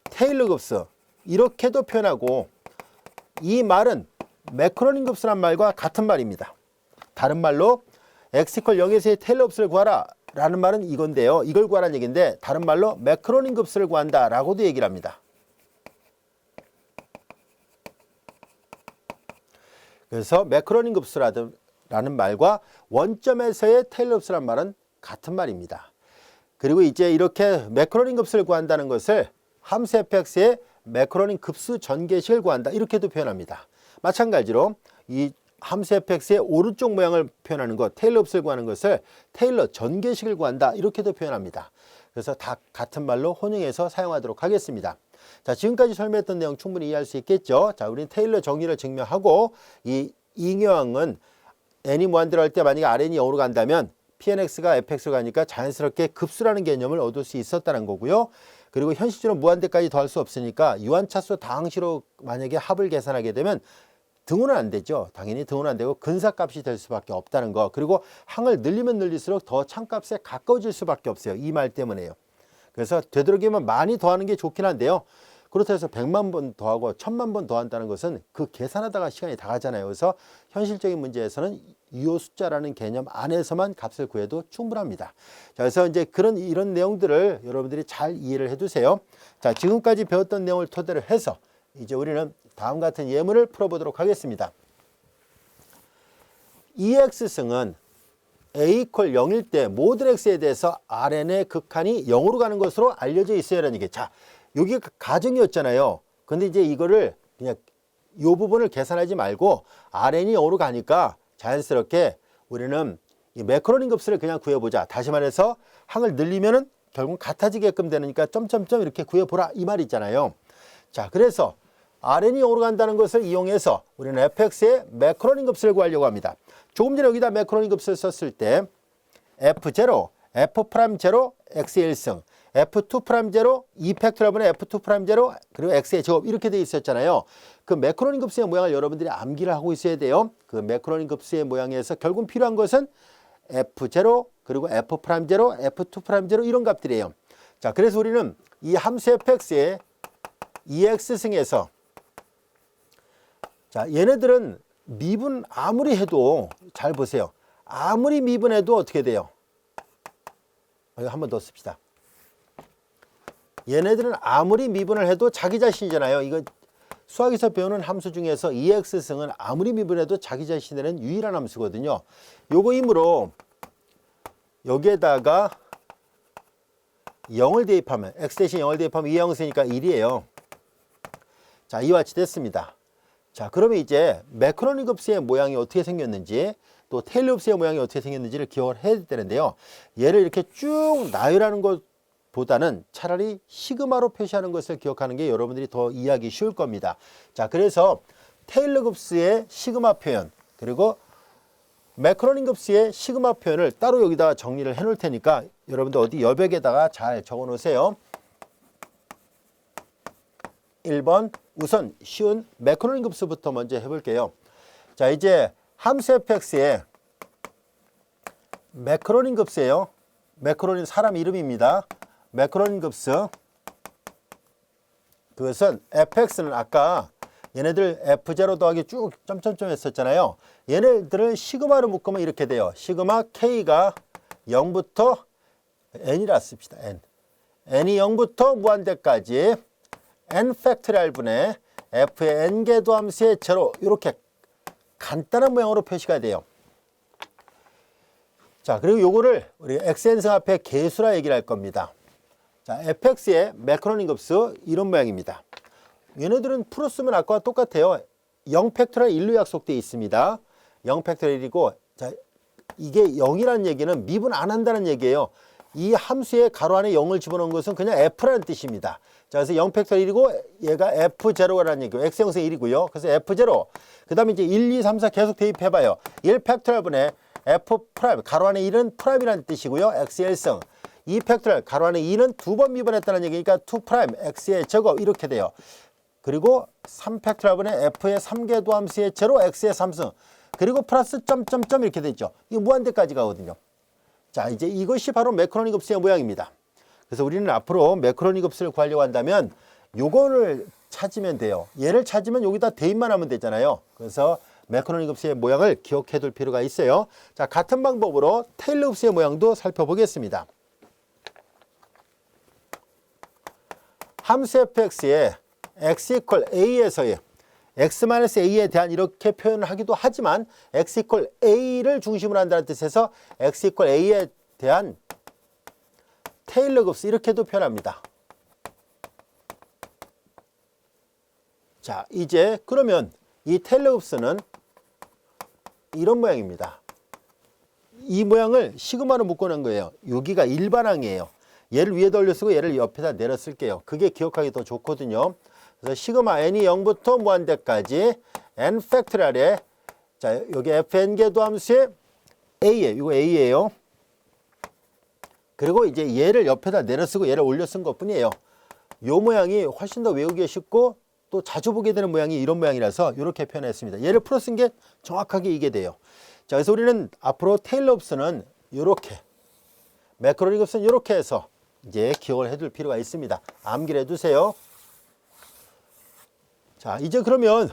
테일러 급수 이렇게도 표현하고 이 말은 매크로닌 급수란 말과 같은 말입니다. 다른 말로 x 이퀄 0에서의 테일러 급수를 구하라 라는 말은 이건데요. 이걸 구하라는 얘기인데 다른 말로 매크로닌 급수를 구한다 라고도 얘기를 합니다. 그래서 매크로닌 급수라는 말과 원점에서의 테일러 급수란 말은 같은 말입니다. 그리고 이제 이렇게 매크로닌 급수를 구한다는 것을 함수 fx의 매크로닌 급수 전개식을 구한다 이렇게도 표현합니다. 마찬가지로 이 함수 fx의 오른쪽 모양을 표현하는 것, 테일러 급수를 구하는 것을 테일러 전개식을 구한다 이렇게도 표현합니다. 그래서 다 같은 말로 혼용해서 사용하도록 하겠습니다. 자, 지금까지 설명했던 내용 충분히 이해할 수 있겠죠. 자, 우리는 테일러 정의를 증명하고 이 이응요항은 n이 무한대로 할 때 만약에 rn이 0으로 간다면 pnx가 fx로 가니까 자연스럽게 급수라는 개념을 얻을 수 있었다는 거고요. 그리고 현실적으로 무한대까지 더할 수 없으니까 유한차수 다항식으로 만약에 합을 계산하게 되면 등호는 안 되죠. 당연히 등호는 안 되고 근사값이 될 수밖에 없다는 거. 그리고 항을 늘리면 늘릴수록 더 참값에 가까워질 수밖에 없어요. 이 말 때문에요. 그래서 되도록이면 많이 더하는 게 좋긴 한데요. 그렇다고 해서 100만 번 더하고 1000만 번 더한다는 것은 그 계산하다가 시간이 다 가잖아요. 그래서 현실적인 문제에서는 유효 숫자라는 개념 안에서만 값을 구해도 충분합니다. 자, 그래서 이제 이런 내용들을 여러분들이 잘 이해를 해두세요. 자, 지금까지 배웠던 내용을 토대로 해서 이제 우리는 다음 같은 예문을 풀어보도록 하겠습니다. EX승은 A 이퀄 0일 때 모든 X에 대해서 Rn의 극한이 0으로 가는 것으로 알려져 있어요라는 얘기. 자, 여기 가정이었잖아요. 근데 이제 이거를 그냥 이 부분을 계산하지 말고 Rn이 0으로 가니까 자연스럽게 우리는 이 매크로닌 급수를 그냥 구해보자. 다시 말해서 항을 늘리면은 결국 같아지게끔 되니까 점점점 이렇게 구해보라 이 말 있잖아요. 자, 그래서 Rn이 0으로 간다는 것을 이용해서 우리는 fx의 매크로닌 급수를 구하려고 합니다. 조금 전에 여기다 매크로닌 급수를 썼을 때 f0, f'0, x의 1승, f2'0, 2팩토리얼분의 f2'0 그리고 x의 제곱 이렇게 돼 있었잖아요. 그 매크로닌 급수의 모양을 여러분들이 암기를 하고 있어야 돼요. 그 매크로닌 급수의 모양에서 결국 필요한 것은 f0 그리고 f'0, f2'0 이런 값들이에요. 자, 그래서 우리는 이 함수 fx의 EX승에서 자, 얘네들은 미분 아무리 해도 잘 보세요. 아무리 미분해도 어떻게 돼요? 이거 한 번 더 씁시다. 얘네들은 아무리 미분을 해도 자기 자신이잖아요. 이거 수학에서 배우는 함수 중에서 EX승은 아무리 미분해도 자기 자신이 되는 유일한 함수거든요. 요거이므로 여기에다가 0을 대입하면 x 대신 0을 대입하면 2형승이니까 1이에요. 자, 이와 같이 됐습니다. 자, 그러면 이제 매크로닌 급수의 모양이 어떻게 생겼는지 또 테일러 급수의 모양이 어떻게 생겼는지를 기억을 해야 되는데요. 얘를 이렇게 쭉 나열하는 것보다는 차라리 시그마로 표시하는 것을 기억하는 게 여러분들이 더 이해하기 쉬울 겁니다. 자, 그래서 테일러 급수의 시그마 표현 그리고 매크로닌 급수의 시그마 표현을 따로 여기다가 정리를 해 놓을 테니까 여러분들 어디 여백에다가 잘 적어 놓으세요. 1번 우선 쉬운 매크로닌 급수부터 먼저 해볼게요. 자, 이제 함수 fx의 매크로닌 급수예요. 매크로닌 사람 이름입니다. 매크로닌 급수 그것은 fx는 아까 얘네들 f0 더하기 쭉 점점점 했었잖아요. 얘네들을 시그마로 묶으면 이렇게 돼요. 시그마 k가 0부터 n이라 씁시다. n이 0부터 무한대까지 n 팩토리얼 분의 f의 n개도 함수의 제로, 이렇게 간단한 모양으로 표시가 돼요. 자, 그리고 요거를 우리 xn승 앞에 개수라 얘기를 할 겁니다. 자, fx의 매크로닉 급수 이런 모양입니다. 얘네들은 풀었으면 아까와 똑같아요. 0 팩토리얼 1로 약속되어 있습니다. 0 팩토리얼 1이고, 자, 이게 0이라는 얘기는 미분 안 한다는 얘기예요. 이 함수의 가로 안에 0을 집어넣은 것은 그냥 f라는 뜻입니다. 자, 그래서 0 팩토리얼 1이고 얘가 f0라는 얘기고 x형성 1이고요. 그래서 f0. 그 다음에 이제 1, 2, 3, 4 계속 대입해봐요. 1 팩토리얼 분의 f 프라임, 가로 안에 1은 프라임이라는 뜻이고요. x의 1승. 2 팩토리얼, 가로 안에 2는 두 번 미분했다는 얘기니까 2 프라임, x의 제곱 이렇게 돼요. 그리고 3 팩토리얼 분의 f의 3개도 함수의 제로, x의 3승. 그리고 플러스 점점점 이렇게 되죠. 이거 무한대까지 가거든요. 자, 이제 이것이 바로 매크로닉 급수의 모양입니다. 그래서 우리는 앞으로 매크로닉 급수를 구하려고 한다면 요거를 찾으면 돼요. 얘를 찾으면 여기다 대입만 하면 되잖아요. 그래서 매크로닉 급수의 모양을 기억해 둘 필요가 있어요. 자, 같은 방법으로 테일러 급수의 모양도 살펴보겠습니다. 함수 fx의 x 이퀄 a에서의 x-a에 대한 이렇게 표현을 하기도 하지만 x 이퀄 a를 중심으로 한다는 뜻에서 x 이퀄 a에 대한 테일러 급수 이렇게도 표현합니다. 자, 이제 그러면 이 테일러 급수는 이런 모양입니다. 이 모양을 시그마로 묶어놓은 거예요. 여기가 일반항이에요. 얘를 위에다 올려 쓰고 얘를 옆에다 내려 쓸게요. 그게 기억하기 더 좋거든요. 그래서 시그마 n이 0부터 무한대까지 n 팩토리얼에, 자, 여기 fn개도 함수의 a에, 이거 a예요. 그리고 이제 얘를 옆에다 내려 쓰고 얘를 올려 쓴 것뿐이에요. 요 모양이 훨씬 더 외우기 쉽고 또 자주 보게 되는 모양이 이런 모양이라서 이렇게 표현했습니다. 얘를 풀어 쓴 게 정확하게 이게 돼요. 자, 그래서 우리는 앞으로 테일러 급수는 이렇게, 매크로닉 급수는 이렇게 해서 이제 기억을 해둘 필요가 있습니다. 암기를 해두세요. 자, 이제 그러면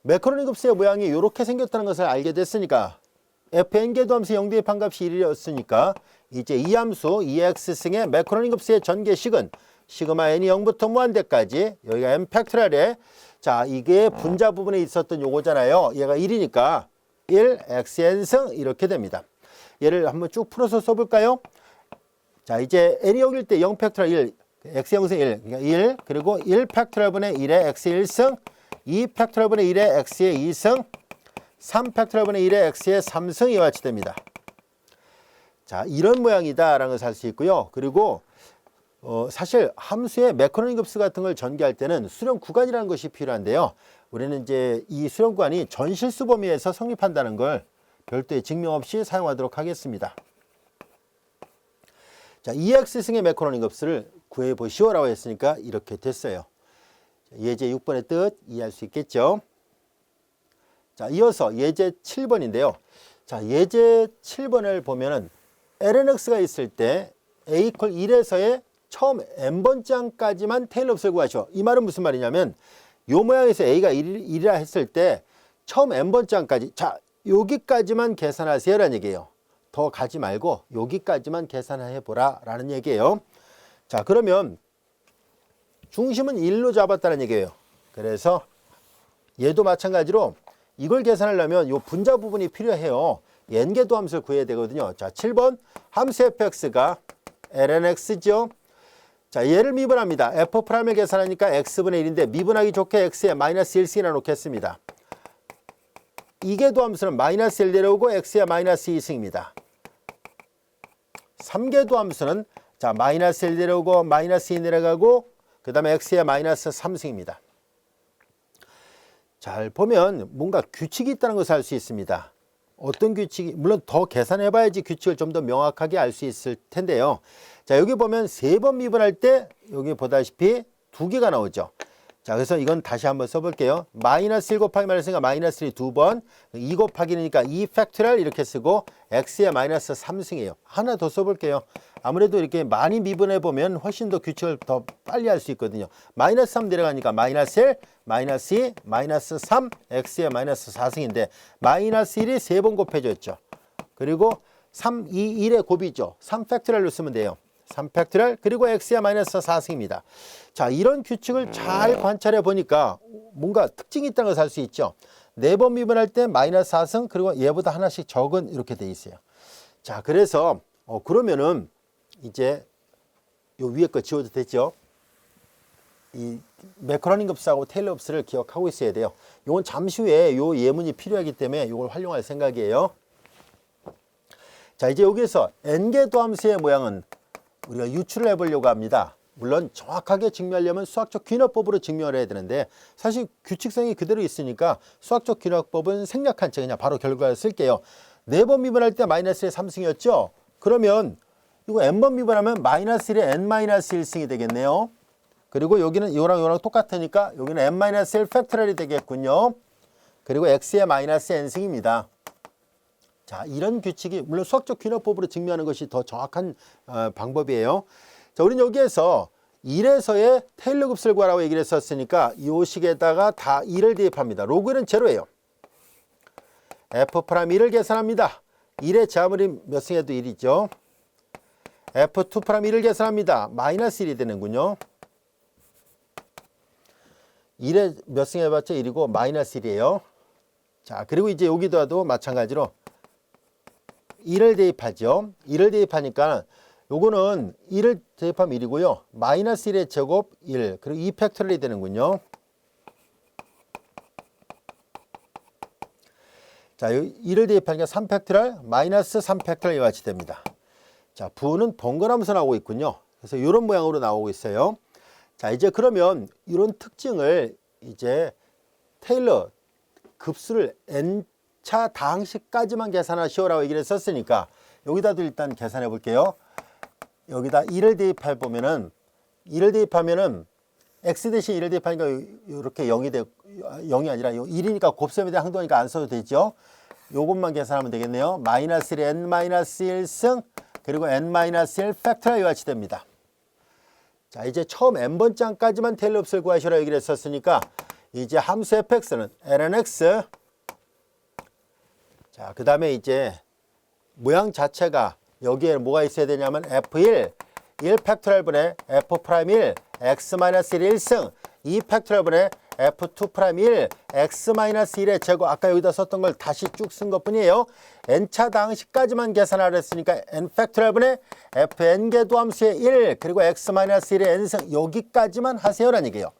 매크로닉 급수의 모양이 이렇게 생겼다는 것을 알게 됐으니까 fn개도 함수 0 대입한 값이 1이었으니까 이제 이 함수 ex승의 매크로닉 급수의 전개식은 시그마 n이 0부터 무한대까지, 여기가 n 팩토리얼에, 자, 이게 분자 부분에 있었던 요거잖아요. 얘가 1이니까 1 xn승 이렇게 됩니다. 얘를 한번 쭉 풀어서 써볼까요? 자, 이제 n이 0일 때 0 팩토리얼 1, x형성 1, 그러니까 1, 그리고 1 팩토리얼 분의 1의 x의 1승, 2 팩토리얼 분의 1의 x의 2승, 3 팩토리얼 분의 1의 x의 3승이 같이 됩니다. 자, 이런 모양이다라는 것을 알 수 있고요. 그리고 사실 함수의 매크로닉 급수 같은 걸 전개할 때는 수렴 구간이라는 것이 필요한데요. 우리는 이제 이 수렴 구간이 전실수 범위에서 성립한다는 걸 별도의 증명 없이 사용하도록 하겠습니다. 자, EX승의 매크로닉 급수를 구해보시오라고 했으니까 이렇게 됐어요. 예제 6번의 뜻 이해할 수 있겠죠? 자, 이어서 예제 7번인데요. 자, 예제 7번을 보면은 lnx가 있을 때 a 이퀄 1에서의 처음 n번째 항까지만 테일러 급수를 구하시오. 이 말은 무슨 말이냐면 요 모양에서 a가 1이라 했을 때 처음 n번째 항까지, 자, 여기까지만 계산하세요라는 얘기예요. 더 가지 말고 여기까지만 계산해 보라 라는 얘기예요. 자, 그러면 중심은 1로 잡았다는 얘기예요. 그래서 얘도 마찬가지로 이걸 계산하려면 요 분자 부분이 필요해요. n개도 함수를 구해야 되거든요. 자, 7번 함수 fx가 lnx죠. 자, 얘를 미분합니다. f'을 계산하니까 x분의 1인데 미분하기 좋게 x에 마이너스 1승이나 놓겠습니다. 이개도 함수는 마이너스 1 내려오고 x에 마이너스 2승입니다. 3개도 함수는, 자, 마이너스 1 내려오고 마이너스 2 내려가고 그 다음에 x에 마이너스 3승입니다. 잘 보면 뭔가 규칙이 있다는 것을 알 수 있습니다. 어떤 규칙이, 물론 더 계산해 봐야지 규칙을 좀 더 명확하게 알 수 있을 텐데요. 자, 여기 보면 3번 미분할 때 여기 보다시피 2개가 나오죠. 자, 그래서 이건 다시 한번 써볼게요. 마이너스 1 곱하기 마이너스 1가 마이너스 1이 2번, 2 곱하기니까 2 팩토리얼 이렇게 쓰고 x의 마이너스 3승이에요. 하나 더 써볼게요. 아무래도 이렇게 많이 미분해 보면 훨씬 더 규칙을 더 빨리 할 수 있거든요. 마이너스 3 내려가니까 마이너스 1, 마이너스 2, 마이너스 3, x의 마이너스 4승인데 마이너스 1이 3번 곱해졌죠. 그리고 3, 2, 1의 곱이죠. 3 팩토리얼로 쓰면 돼요. 3 팩토리얼 그리고 x의 마이너스 4승입니다. 자, 이런 규칙을 잘 관찰해 보니까 뭔가 특징이 있다는 것을 알 수 있죠. 4번 미분할 때 마이너스 4승 그리고 얘보다 하나씩 적은 이렇게 돼 있어요. 자, 그래서 그러면은 이제 요 위에 거 지워도 됐죠. 이 매커러닝 급수하고 테일러 급수를 기억하고 있어야 돼요. 이건 잠시 후에 요 예문이 필요하기 때문에 이걸 활용할 생각이에요. 자, 이제 여기에서 n개 도함수의 모양은 우리가 유출을 해보려고 합니다. 물론 정확하게 증명하려면 수학적 귀납법으로 증명을 해야 되는데 사실 규칙성이 그대로 있으니까 수학적 귀납법은 생략한 채 그냥 바로 결과를 쓸게요. 4번 미분할 때 마이너스 1의 3승이었죠. 그러면 이거 n번 미분하면 마이너스 1의 n-1승이 되겠네요. 그리고 여기는 이거랑 똑같으니까 여기는 n-1 팩토리얼이 되겠군요. 그리고 x의 마이너스 n승입니다. 자, 이런 규칙이 물론 수학적 귀납법으로 증명하는 것이 더 정확한 방법이에요. 자, 우리는 여기에서 1에서의 테일러 급수를 구하라고 얘기를 했었으니까 이 식에다가 다 1을 대입합니다. 로그 1은 제로예요. f'1을 계산합니다. 1의 제하물이 몇 승에도 1이죠. f2'1을 계산합니다. 마이너스 1이 되는군요. 1의 몇 승 해봤자 1이고 마이너스 1이에요. 자, 그리고 이제 여기도 마찬가지로 1을 대입하죠. 1을 대입하니까 요거는 1을 대입하면 1이고요. 마이너스 1의 제곱 1 그리고 2 팩토리얼이 되는군요. 자, 1을 대입하니까 3 팩토리얼 마이너스 3 팩토리얼 이와 같이 됩니다. 자, 부호는 번갈아가면서 나오고 있군요. 그래서 이런 모양으로 나오고 있어요. 자, 이제 그러면 이런 특징을 이제 테일러 급수를 n차 다항식까지만 계산하시오라고 얘기를 썼으니까 여기다도 일단 계산해 볼게요. 여기다 1을 대입해 보면은 1을 대입하면은 x 대신 1을 대입하니까 이렇게 0이 아니라 1이니까 곱셈에 대한 항도니까 안 써도 되죠. 요것만 계산하면 되겠네요. 마이너스 1의 n-1승 그리고 n-1 팩토리얼 이와 같이 됩니다. 자, 이제 처음 n번장까지만 테일러 급수를 구하시라 얘기를 했었으니까 이제 함수 fx는 lnx 자, 그 다음에 이제 모양 자체가 여기에 뭐가 있어야 되냐면 f1 1 팩토리얼 분의 f'1 x-1 1승 2 팩토리얼 분의 f2'1 x-1의 제곱 아까 여기다 썼던 걸 다시 쭉 쓴 것뿐이에요. n차 다항식까지만 계산하려 했으니까 n 팩토리얼 분의 fn개 도함수의 1 그리고 x-1의 n승 여기까지만 하세요라는 얘기예요.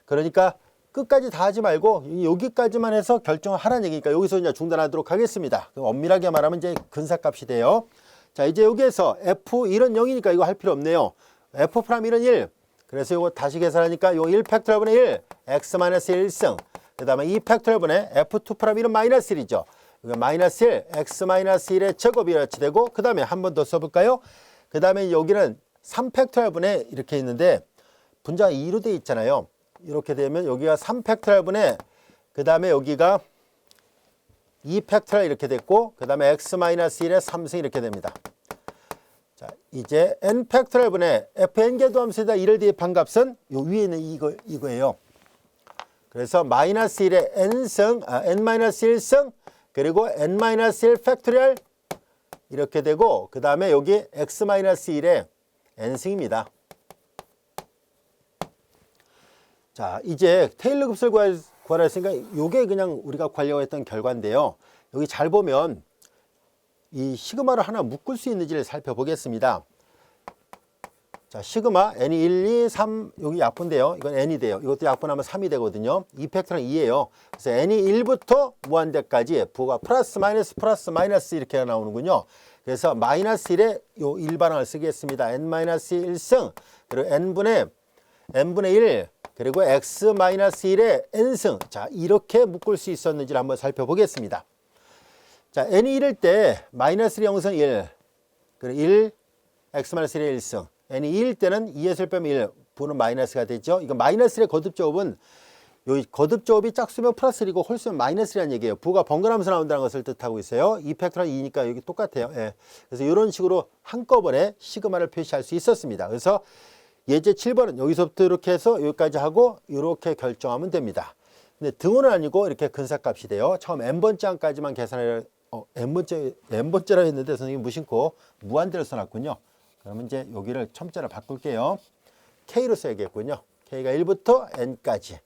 그러니까 끝까지 다 하지 말고 여기까지만 해서 결정을 하라는 얘기니까 여기서 이제 중단하도록 하겠습니다. 엄밀하게 말하면 이제 근사값이 돼요. 자, 이제 여기에서 f1은 0이니까 이거 할 필요 없네요. f'1은 1. 그래서 이거 다시 계산하니까 요 1 팩토리얼 분의 1 x-1승 그 다음에 2 팩토리얼 분의 f2'1은 마이너스 1이죠. 마이너스 1 x-1의 제곱이 이렇게 되고 그 다음에 한 번 더 써볼까요? 그 다음에 여기는 3 팩토리얼 분의 이렇게 있는데 분자가 2로 되어 있잖아요. 이렇게 되면 여기가 3 팩토리얼 분의 그 다음에 여기가 2 팩토리얼 이렇게 됐고 그 다음에 x-1의 3승 이렇게 됩니다. 자, 이제 n 팩토리얼 분의 fn개 도함수에다 1을 대입한 값은 요 위에 있는 이거예요. 그래서 마이너스 1의 n승, n-1승 그리고 n-1 팩토리얼 이렇게 되고 그 다음에 여기 x-1의 n승입니다. 자, 이제 테일러 급수를 구하라 했으니까 이게 그냥 우리가 구하려고 했던 결과인데요. 여기 잘 보면 이 시그마를 하나 묶을 수 있는지를 살펴보겠습니다. 자, 시그마 n이 1, 2, 3 여기 약분돼요. 이건 n이 돼요. 이것도 약분하면 3이 되거든요. 이 팩터는 2예요. 그래서 n이 1부터 무한대까지 부호가 플러스 마이너스 이렇게 나오는군요. 그래서 마이너스 1에 요 일반항을 쓰겠습니다. n-1승 그리고 n분의 1 그리고 x-1의 n승. 자, 이렇게 묶을 수 있었는지를 한번 살펴보겠습니다. 자, n이 1일 때 마이너스 0승 1 그리고 1 x-1의 1승 n이 2일 때는 2에서 1 빼면 1 부는 마이너스가 되죠. 이거 마이너스의 거듭조업은 요 거듭조업이 짝수면 플러스 1이고 홀수면 마이너스 1이라는 얘기예요. 부가 번갈아가면서 나온다는 것을 뜻하고 있어요. 2팩토리얼 2니까 여기 똑같아요. 예. 그래서 이런 식으로 한꺼번에 시그마를 표시할 수 있었습니다. 그래서 예제 7번은 여기서부터 이렇게 해서 여기까지 하고 이렇게 결정하면 됩니다. 근데 등호는 아니고 이렇게 근사값이 돼요. 처음 n번째 항까지만 계산을 n번째라고 했는데 선생님이 무심코 무한대로 써놨군요. 그러면 이제 여기를 첨자를 바꿀게요. K로 써야겠군요. K가 1부터 N까지.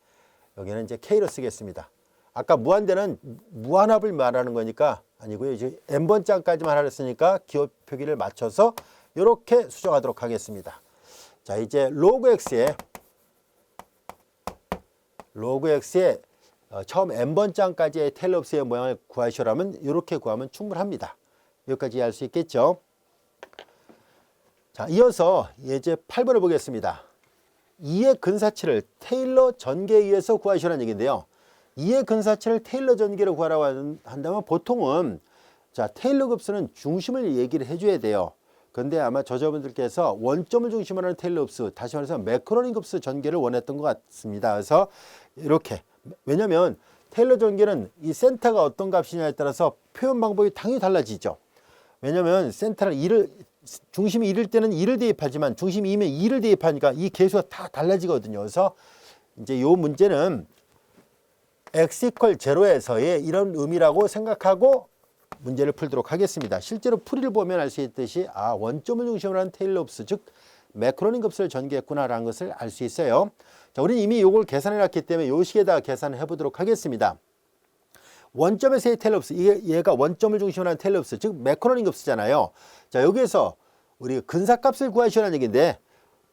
여기는 이제 K로 쓰겠습니다. 아까 무한대는 무한합을 말하는 거니까 아니고요. 이제 n번째 항까지만 하라 했으니까 기호 표기를 맞춰서 이렇게 수정하도록 하겠습니다. 자, 이제 로그 x의 처음 n번째 항까지의 테일러업스의 모양을 구하시라면 이렇게 구하면 충분합니다. 여기까지 이해할 수 있겠죠? 자, 이어서 예제 8번을 보겠습니다. 2의 근사치를 테일러 전개에 의해서 구하시라는 얘기인데요. 2의 근사치를 테일러 전개로 구하라고 한다면 보통은 자, 테일러 급수는 중심을 얘기를 해줘야 돼요. 그런데 아마 저자분들께서 원점을 중심으로 하는 테일러 급수, 다시 말해서 매크로닝 급수 전개를 원했던 것 같습니다. 그래서 이렇게, 왜냐하면 테일러 전개는 이 센터가 어떤 값이냐에 따라서 표현 방법이 당연히 달라지죠. 왜냐하면 센터를 중심이 1일 때는 1을 대입하지만 중심이 2면 2를 대입하니까 이 개수가 다 달라지거든요. 그래서 이제 이 문제는 x = 0에서의 이런 의미라고 생각하고 문제를 풀도록 하겠습니다. 실제로 풀이를 보면 알 수 있듯이 원점을 중심으로 한 테일러 급수, 즉 매크로닝 급수를 전개했구나라는 것을 알 수 있어요. 자, 우리는 이미 이걸 계산해 놨기 때문에 이 식에다가 계산을 해보도록 하겠습니다. 원점에서의 테일러 급수, 얘가 원점을 중심으로 한 테일러 급수, 즉 매크로닝 급수잖아요. 자, 여기에서 우리 근사값을 구하시라는 얘기인데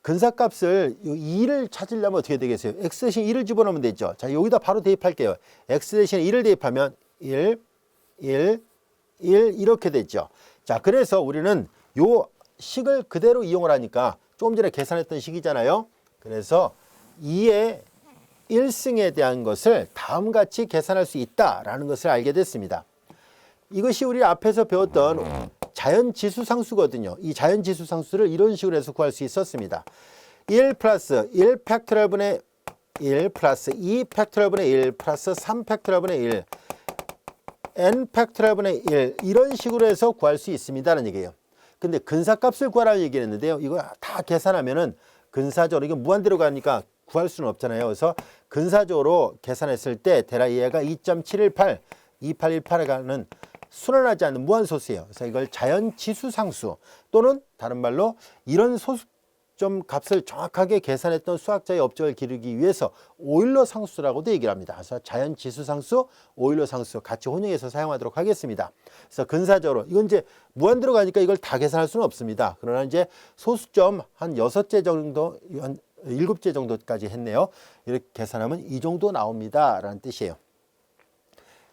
근사값을 2를 찾으려면 어떻게 되겠어요? x 대신 2를 집어넣으면 되죠. 자, 여기다 바로 대입할게요. x 대신 2를 대입하면 1 이렇게 됐죠. 자, 그래서 우리는 요 식을 그대로 이용을 하니까 조금 전에 계산했던 식이잖아요. 그래서 2의 1승에 대한 것을 다음같이 계산할 수 있다라는 것을 알게 됐습니다. 이것이 우리 앞에서 배웠던 자연지수상수거든요. 이 자연지수상수를 이런 식으로 해서 구할 수 있었습니다. 1 플러스 1 팩토리얼 분의 1 플러스 2 팩토리얼 분의 1 플러스 3 팩토리얼 분의 1 n 팩토리얼 분의 1 이런 식으로 해서 구할 수 있습니다라는 얘기예요. 근데 근사값을 구하라는 얘기를 했는데요. 이거 다 계산하면은 근사적으로 이게 무한대로 가니까 구할 수는 없잖아요. 그래서 근사적으로 계산했을 때 대략 얘가 2.718, 2818에 가는 순환하지 않는 무한소수예요. 그래서 이걸 자연지수상수 또는 다른 말로 이런 소수점 값을 정확하게 계산했던 수학자의 업적을 기르기 위해서 오일러 상수라고도 얘기를 합니다. 그래서 자연지수상수, 오일러 상수 같이 혼용해서 사용하도록 하겠습니다. 그래서 근사적으로 이건 이제 무한대로 가니까 이걸 다 계산할 수는 없습니다. 그러나 이제 소수점 한 6개 정도, 한 7개 정도까지 했네요. 이렇게 계산하면 이 정도 나옵니다. 라는 뜻이에요.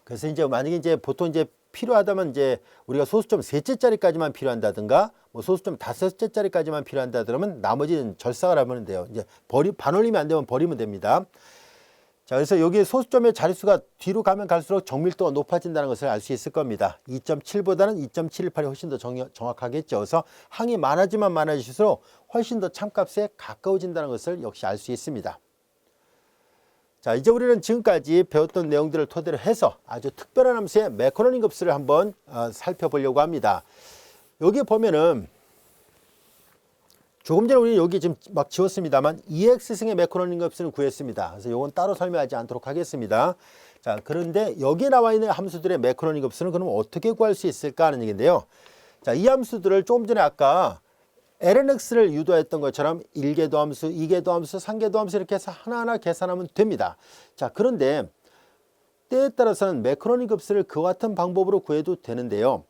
그래서 이제 만약에 이제 보통 이제 필요하다면 이제 우리가 소수점 3개짜리까지만 필요한다든가 뭐 소수점 5개짜리까지만 필요한다 그러면 나머지는 절삭을 하면 돼요. 이제 반올림이 안 되면 버리면 됩니다. 자, 그래서 여기 소수점의 자릿수가 뒤로 가면 갈수록 정밀도가 높아진다는 것을 알 수 있을 겁니다. 2.7보다는 2.718이 훨씬 더 정확하겠죠. 그래서 항이 많아지면 많아질수록 훨씬 더 참값에 가까워진다는 것을 역시 알 수 있습니다. 자, 이제 우리는 지금까지 배웠던 내용들을 토대로 해서 아주 특별한 함수의 매크로닝 급수를 한번 살펴보려고 합니다. 여기 보면은 조금 전에 우리 여기 지금 막 지웠습니다만 2x승의 매크로닝 급수는 구했습니다. 그래서 이건 따로 설명하지 않도록 하겠습니다. 자, 그런데 여기 나와 있는 함수들의 매크로닝 급수는 그럼 어떻게 구할 수 있을까 하는 얘기인데요. 자, 이 함수들을 조금 전에 아까 lnx를 유도했던 것처럼 1개 도함수, 2개 도함수, 3개 도함수 이렇게 해서 하나하나 계산하면 됩니다. 자, 그런데 때에 따라서는 매크로닝 급수를 그와 같은 방법으로 구해도 되는데요.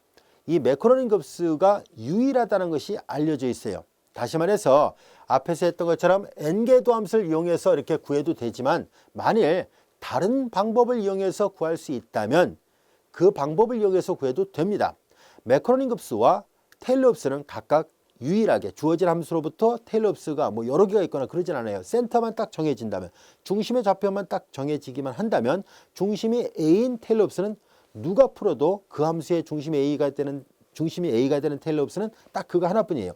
이 매크로닝 급수가 유일하다는 것이 알려져 있어요. 다시 말해서 앞에서 했던 것처럼 n개 도함수를 이용해서 이렇게 구해도 되지만 만일 다른 방법을 이용해서 구할 수 있다면 그 방법을 이용해서 구해도 됩니다. 매크로닝 급수와 테일러 급수는 각각 유일하게 주어진 함수로부터 테일러 급수가 뭐 여러 개가 있거나 그러진 않아요. 센터만 딱 정해진다면, 중심의 좌표만 딱 정해지기만 한다면 중심이 A인 테일러 급수는 누가 풀어도 그 함수의 중심이 A가 되는 테일러 급수는 딱 그거 하나뿐이에요.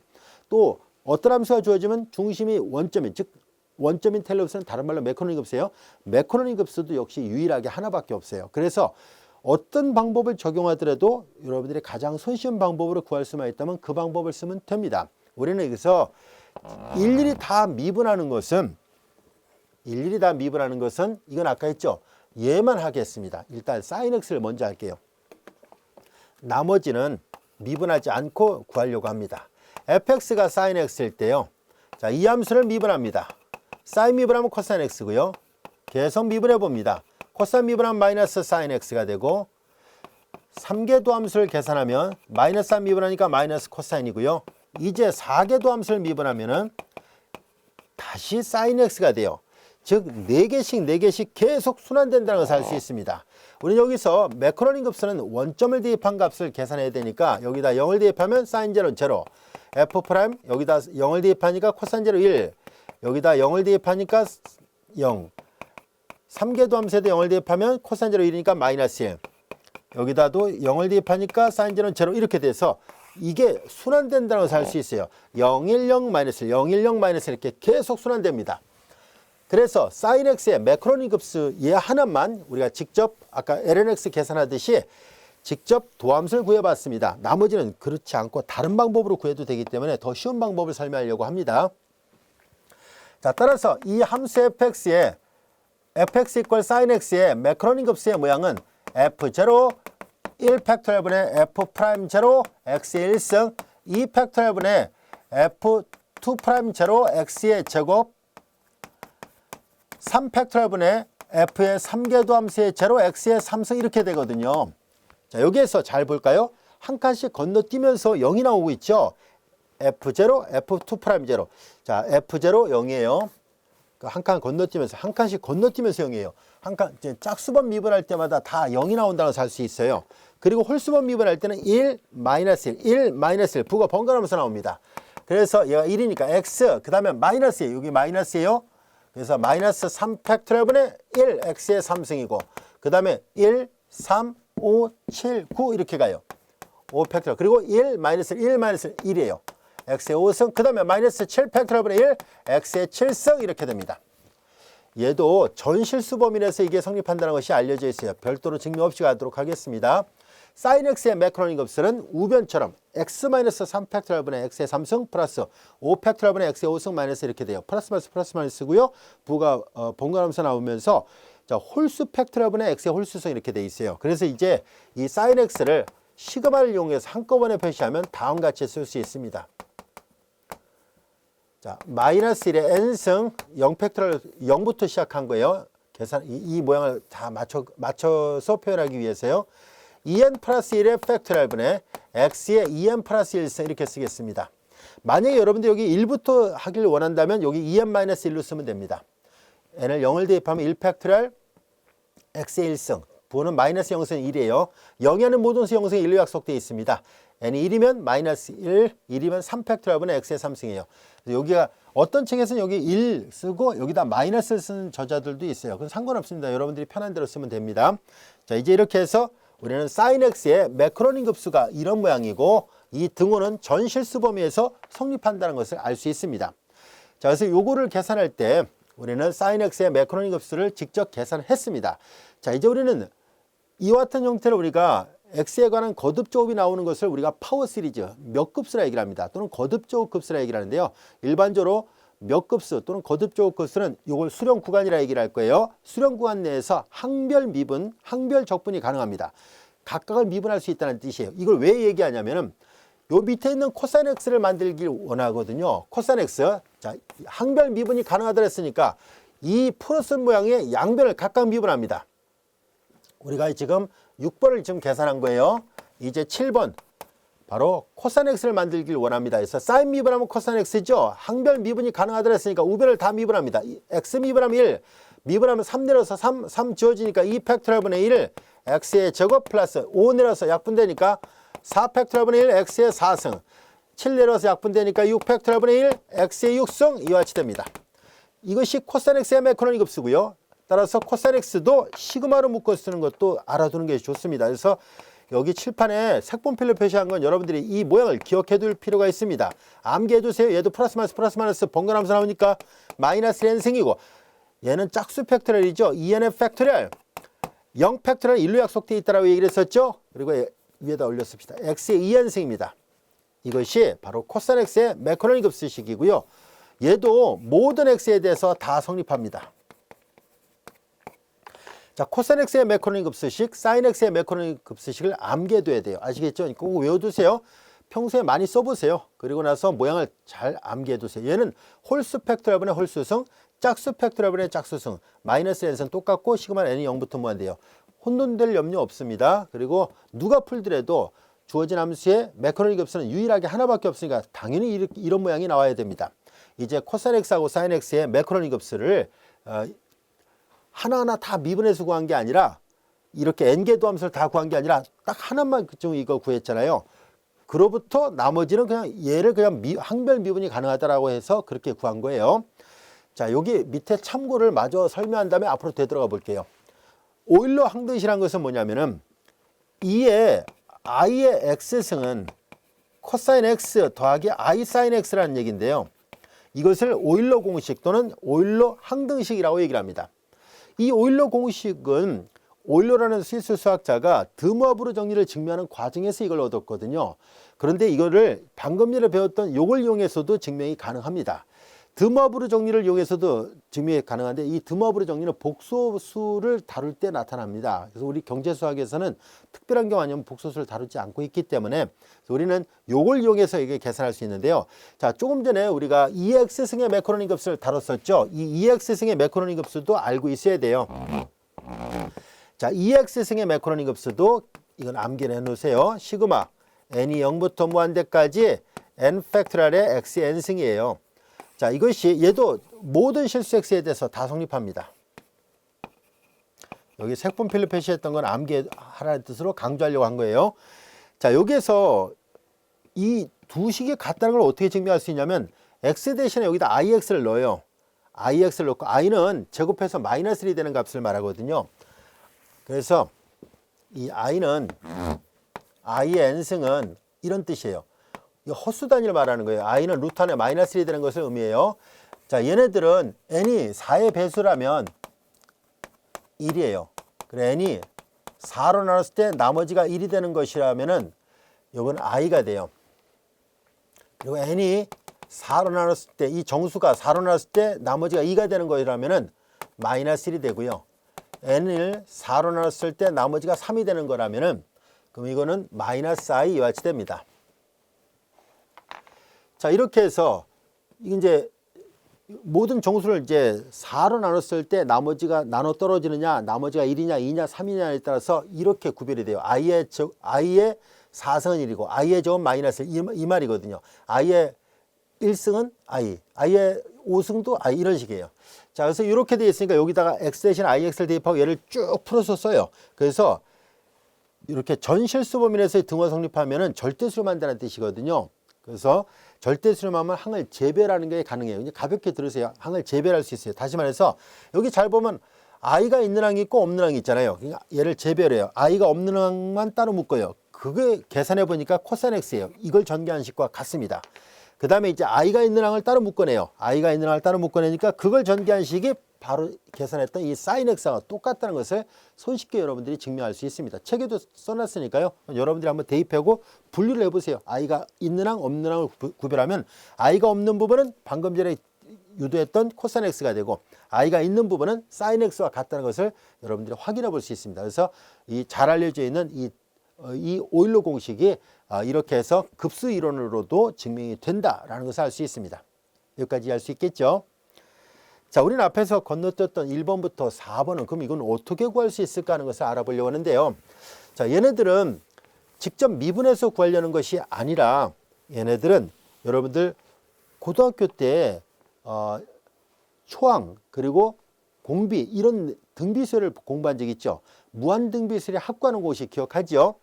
또 어떤 함수가 주어지면 중심이 원점인, 즉 원점인 테일러 급수는 다른 말로 메커노닉 급수예요. 메커노닉 급수도 역시 유일하게 하나밖에 없어요. 그래서 어떤 방법을 적용하더라도 여러분들이 가장 손쉬운 방법으로 구할 수만 있다면 그 방법을 쓰면 됩니다. 우리는 여기서 일일이 다 미분하는 것은 이건 아까 했죠. 얘만 하겠습니다. 일단 sin x를 먼저 할게요. 나머지는 미분하지 않고 구하려고 합니다. fx가 sin x일 때요. 자, 이 함수를 미분합니다. sin 미분하면 cosine x고요. 계속 미분해 봅니다. 코사인 미분하면 마이너스 sin x가 되고 3개 도함수를 계산하면 마이너스 3 미분하니까 마이너스 코사인이고요. 이제 4개 도함수를 미분하면은 다시 sin x가 돼요. 즉 4개씩 계속 순환된다는 것을 알 수 있습니다. 우리는 여기서 메커노닉 급수는 원점을 대입한 값을 계산해야 되니까 여기다 0을 대입하면 sin 제로는 0, f 프라임 여기다 0을 대입하니까 코사인 제로 1, 여기다 0을 대입하니까 0, 3개 도함수에도 0을 대입하면 코사인 제로 1이니까 마이너스 1, 여기다도 0을 대입하니까 sin 제로는 0 이렇게 돼서 이게 순환된다는 것을 알 수 있어요. 0, 1, 0, 마이너스 1, 0, 1, 0, 마이너스 이렇게 계속 순환됩니다. 그래서 sin x의 메커노닉 급수 얘 하나만 우리가 직접 아까 lnx 계산하듯이 직접 도함수를 구해봤습니다. 나머지는 그렇지 않고 다른 방법으로 구해도 되기 때문에 더 쉬운 방법을 설명하려고 합니다. 자, 따라서 이 함수 fx의 fx equal sin x의 메커노닉 급수의 모양은 f0 1 팩토리얼분의 f 프라임 제로 x의 1승 2 팩토리얼분의 f2 프라임 제로 x의 제곱 3 팩토리얼분의 f의 3개 도함수의 제로 x의 3승 이렇게 되거든요. 자, 여기에서 잘 볼까요? 한 칸씩 건너뛰면서 0이 나오고 있죠. f0, f2 프라임 제로. 자, f0 0이에요. 한 칸 건너뛰면서 한 칸씩 건너뛰면서 0이에요. 한 칸 짝수번 미분할 때마다 다 0이 나온다는 것을 알 수 있어요. 그리고 홀수번 미분할 때는 1, 마이너스 1, 1, 마이너스 1 부가 번갈아가면서 나옵니다. 그래서 얘가 1이니까 x 그 다음에 마이너스예요. 여기 마이너스예요. 그래서 마이너스 3 팩토리얼분의 1 x의 3승이고 그 다음에 1, 3, 5, 7, 9 이렇게 가요. 5 팩토리얼 그리고 1, 마이너스 1, 마이너스 1이에요. x의 5승 그 다음에 마이너스 7 팩토리얼분의 1 x의 7승 이렇게 됩니다. 얘도 전실수범위라서 이게 성립한다는 것이 알려져 있어요. 별도로 증명 없이 가도록 하겠습니다. sin x의 메커노닉 급수는 우변처럼 x-3 팩토리얼분의 x의 3승 플러스 5 팩토리얼분의 x의 5승 마이너스 이렇게 돼요. 플러스 마이너스고요. 부가 번갈아가면서 나오면서 자, 홀수 팩토리얼분의 x의 홀수성 이렇게 돼 있어요. 그래서 이제 이 sin x를 시그마를 이용해서 한꺼번에 표시하면 다음과 같이 쓸 수 있습니다. 자, 마이너스 1의 n승 0 팩토리얼 0부터 시작한 거예요. 계산 이 모양을 다 맞춰서 표현하기 위해서요. 2n 플러스 1의 팩토리얼분의 x의 2n 플러스 1승 이렇게 쓰겠습니다. 만약에 여러분들 여기 1부터 하길 원한다면 여기 2n 마이너스 1로 쓰면 됩니다. n을 0을 대입하면 1 팩토리얼 x의 1승 부호는 마이너스 0승 1이에요. 0에는 모든 수 0승 1로 약속되어 있습니다. n이 1이면 마이너스 1, 1이면 3 팩토리얼분의 x의 3승이에요. 여기가 어떤 책에서는 여기 1 쓰고 여기다 마이너스를 쓰는 저자들도 있어요. 그건 상관없습니다. 여러분들이 편한 대로 쓰면 됩니다. 자, 이제 이렇게 해서 우리는 sin x의 메커노닉 급수가 이런 모양이고 이 등호는 전실수 범위에서 성립한다는 것을 알 수 있습니다. 자, 그래서 요거를 계산할 때 우리는 sin x의 메커노닉 급수를 직접 계산했습니다. 자, 이제 우리는 이와 같은 형태로 우리가 x에 관한 거듭조곱이 나오는 것을 우리가 파워 시리즈 몇 급수라 얘기를 합니다. 또는 거듭조곱 급수라 얘기를 하는데요. 일반적으로 몇 급수 또는 거듭조곱 급수는 이걸 수렴 구간이라 얘기를 할 거예요. 수렴 구간 내에서 항별 미분, 항별 적분이 가능합니다. 각각을 미분할 수 있다는 뜻이에요. 이걸 왜 얘기하냐면은 요 밑에 있는 코사인 x를 만들길 원하거든요. 코사인 x. 자, 항별 미분이 가능하다 했으니까 이 플러스 모양의 양변을 각각 미분합니다. 우리가 지금 6번을 지금 계산한 거예요. 이제 7번 바로 코사인 x를 만들길 원합니다. 그래서 사인 미분하면 코사인 x죠. 항별 미분이 가능하다 했으니까 우변을 다 미분합니다. x 미분하면 1, 미분하면 3 내려서 3 지워지니까 2 팩토리얼분의 1 x의 제곱 플러스 5 내려서 약분되니까 4 팩토리얼분의 1 x의 4승 7 내려서 약분되니까 6 팩토리얼분의 1 x의 6승 이와 같이 됩니다. 이것이 코사인 x의 메커노닉 급수고요. 따라서 코사인 x도 시그마로 묶어 쓰는 것도 알아두는 게 좋습니다. 그래서 여기 칠판에 색분필로 표시한 건 여러분들이 이 모양을 기억해 둘 필요가 있습니다. 암기해 두세요. 얘도 플러스 마이너스 번갈아가면서 나오니까 마이너스 n승이고, 얘는 짝수 팩토리얼이죠. 2n의 팩토리얼. 0 팩토리얼 1로 약속되어 있다라고 얘기를 했었죠. 그리고 위에다 올렸습니다. x의 2n승입니다. 이것이 바로 코사인 x의 매커니즘 급수식이고요. 얘도 모든 x에 대해서 다 성립합니다. 자, 코사인 x의 매커니즘 급수식, 사인 x의 매커니즘 급수식을 암기해둬야 돼요. 아시겠죠? 꼭 외워두세요. 평소에 많이 써보세요. 그리고 나서 모양을 잘 암기해두세요. 얘는 홀수 팩토리얼분의 홀수승, 짝수 팩토리얼분의 짝수승, 마이너스 n승 똑같고 시그마 n이 0부터 무한대요. 혼돈될 염려 없습니다. 그리고 누가 풀더라도 주어진 함수의 매커니즘 급수는 유일하게 하나밖에 없으니까 당연히 이런 모양이 나와야 됩니다. 이제 코사인 x하고 사인 x의 매커니즘 급수를 하나하나 다 미분해서 구한 게 아니라, 이렇게 n개도 함수를 다 구한 게 아니라 딱 하나만 좀 이거 구했잖아요. 그로부터 나머지는 그냥 얘를 그냥 항별 미분이 가능하다라고 해서 그렇게 구한 거예요. 자, 여기 밑에 참고를 마저 설명한 다음에 앞으로 되돌아가 볼게요. 오일러 항등식이라는 것은 뭐냐면은 이의 i의 x승은 코사인 x 더하기 i 사인 x라는 얘기인데요. 이것을 오일러 공식 또는 오일러 항등식이라고 얘기를 합니다. 이 오일러 공식은 오일러라는 스위스 수학자가 드모아브르 정리를 증명하는 과정에서 이걸 얻었거든요. 그런데 이거를 방금 전에 배웠던 이걸 이용해서도 증명이 가능합니다. 드모아브르 정리를 이용해서도 증명이 가능한데, 이 드모아브르 정리는 복소수를 다룰 때 나타납니다. 그래서 우리 경제수학에서는 특별한 경우 아니면 복소수를 다루지 않고 있기 때문에 우리는 이걸 이용해서 이게 계산할 수 있는데요. 자, 조금 전에 우리가 2x승의 매커니즘 급수를 다뤘었죠. 이 2x승의 매커니즘 급수도 알고 있어야 돼요. 자, 2x승의 매커니즘 급수도 이건 암기를 해놓으세요. 시그마 n이 0부터 무한대까지 n 팩토리얼의 x n승이에요. 자, 이것이 얘도 모든 실수 x에 대해서 다 성립합니다. 여기 색분필로 표시했던 건 암기하라는 뜻으로 강조하려고 한 거예요. 자, 여기에서 이 두 식이 같다는 걸 어떻게 증명할 수 있냐면, x 대신에 여기다 ix를 넣어요. ix를 넣고, i는 제곱해서 마이너스 1이 되는 값을 말하거든요. 그래서 이 i는, i의 n승은 이런 뜻이에요. 이 헛수 단위를 말하는 거예요. i는 루트 안에 마이너스 1이 되는 것을 의미해요. 자, 얘네들은 n이 4의 배수라면 1이에요. 그래, n이 4로 나눴을 때 나머지가 1이 되는 것이라면은 이건 i가 돼요. 그리고 n이 4로 나눴을 때, 이 정수가 4로 나눴을 때 나머지가 2가 되는 거라면은 마이너스 1이 되고요. n을 4로 나눴을 때 나머지가 3이 되는 거라면은, 그럼 이거는 마이너스 i 이와 같이 됩니다. 자, 이렇게 해서 이제 모든 정수를 이제 4로 나눴을 때 나머지가 나눠 떨어지느냐, 나머지가 1이냐, 2냐, 3이냐에 따라서 이렇게 구별이 돼요. i의 4승은 1이고 i의 제곱 마이너스 1, 이 말이거든요. i의 1승은 i의 5승도 i, 이런 식이에요. 자, 그래서 이렇게 되어 있으니까 여기다가 x 대신 ix를 대입하고 얘를 쭉 풀어서 써요. 그래서 이렇게 전실수 범위 내에서의 등호 성립하면은 절대수를 만드는 뜻이거든요. 그래서 절대수를 하면 항을 재배라는 게 가능해요. 이제 가볍게 들으세요. 항을 재배할 수 있어요. 다시 말해서 여기 잘 보면 i가 있는 항이 있고 없는 항이 있잖아요. 그러니까 얘를 재배해요. i가 없는 항만 따로 묶어요. 그게 계산해 보니까 코사인 x예요. 이걸 전개한 식과 같습니다. 그 다음에 이제 i가 있는 항을 따로 묶어내요. i가 있는 항을 따로 묶어내니까 그걸 전개한 식이 바로 계산했던 이 사인 x와 똑같다는 것을 손쉽게 여러분들이 증명할 수 있습니다. 책에도 써놨으니까요. 여러분들이 한번 대입하고 분류를 해보세요. i가 있는 항, 없는 항을 구별하면 i가 없는 부분은 방금 전에 유도했던 코사인 x가 되고, i가 있는 부분은 사인 x와 같다는 것을 여러분들이 확인해 볼 수 있습니다. 그래서 이 잘 알려져 있는 이 오일러 공식이 이렇게 해서 급수 이론으로도 증명이 된다라는 것을 알 수 있습니다. 여기까지 알 수 있겠죠? 자, 우리는 앞에서 건너뛰었던 1번부터 4번은 그럼 이건 어떻게 구할 수 있을까 하는 것을 알아보려고 하는데요. 자, 얘네들은 직접 미분해서 구하려는 것이 아니라, 얘네들은 여러분들 고등학교 때 초항 그리고 공비 이런 등비수를 공부한 적 있죠. 무한등비수를 합구하는 곳이 기억하죠.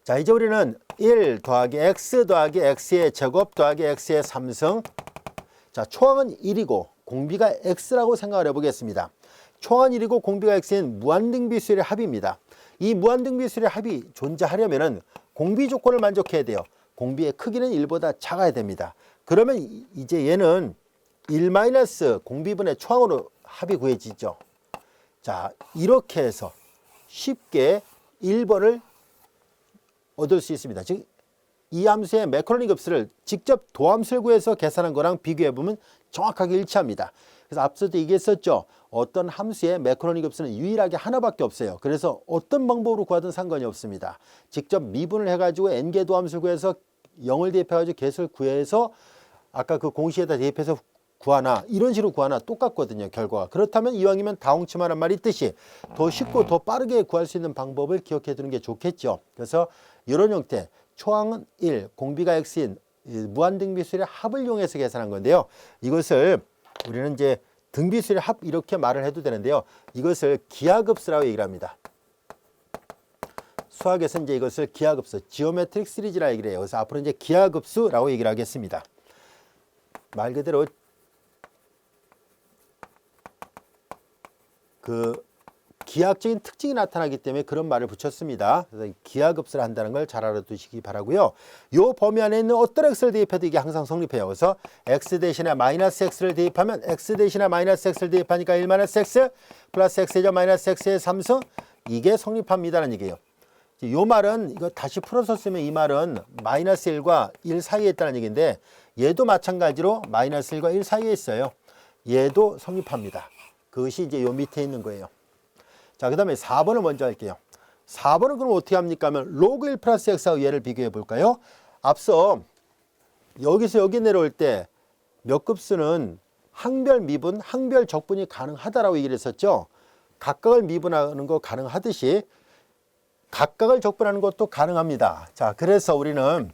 자, 이제 우리는 1 더하기 x 더하기 x의 제곱 더하기 x의 3승. 자, 초항은 1이고 공비가 x라고 생각을 해보겠습니다. 초항은 1이고 공비가 x인 무한등비수의 합입니다. 이 무한등비수열의 합이 존재하려면은 공비 조건을 만족해야 돼요. 공비의 크기는 1보다 작아야 됩니다. 그러면 이제 얘는 1 마이너스 공비분의 초항으로 합이 구해지죠. 자, 이렇게 해서 쉽게 1번을 얻을 수 있습니다. 즉, 이 함수의 매크로니 급수를 직접 도함수를 구해서 계산한 거랑 비교해보면 정확하게 일치합니다. 그래서 앞서도 얘기했었죠. 어떤 함수의 매크로니 급수는 유일하게 하나밖에 없어요. 그래서 어떤 방법으로 구하든 상관이 없습니다. 직접 미분을 해가지고 n개 도함수를 구해서 0을 대입해가지고 개수를 구해서 아까 그 공식에다 대입해서 구하나 이런 식으로 구하나 똑같거든요. 결과가. 그렇다면 이왕이면 다홍침하란 말이 있듯이 더 쉽고 더 빠르게 구할 수 있는 방법을 기억해 두는 게 좋겠죠. 그래서 이런 형태 초항은 1, 공비가 x인 무한등비수열의 합을 이용해서 계산한 건데요. 이것을 우리는 이제 등비수열의 합 이렇게 말을 해도 되는데요. 이것을 기하급수라고 얘기를 합니다. 수학에서 이제 이것을 기하급수, 지오메트릭 시리즈라 얘기를 해요. 그래서 앞으로 이제 기하급수라고 얘기를 하겠습니다. 말 그대로 그 기하학적인 특징이 나타나기 때문에 그런 말을 붙였습니다. 그래서 기하급수를 한다는 걸 잘 알아두시기 바라고요. 이 범위 안에 있는 어떤 x를 대입해도 이게 항상 성립해요. 그래서 x 대신에 마이너스 x를 대입하면 x 대신에 마이너스 x를 대입하니까 1 마이너스 x 플러스 x제곱 마이너스 x의 3승 이게 성립합니다라는 얘기예요. 이 말은 이거 다시 풀어서 쓰면 이 말은 마이너스 1과 1 사이에 있다는 얘기인데 얘도 마찬가지로 마이너스 1과 1 사이에 있어요. 얘도 성립합니다. 그것이 이제 요 밑에 있는 거예요. 자, 그 다음에 4번을 먼저 할게요. 4번은 그럼 어떻게 합니까? 하면 로그 1 플러스 x하고 얘를 비교해 볼까요? 앞서 여기서 여기 내려올 때 몇 급수는 항별 미분, 항별 적분이 가능하다라고 얘기를 했었죠. 각각을 미분하는 거 가능하듯이 각각을 적분하는 것도 가능합니다. 자, 그래서 우리는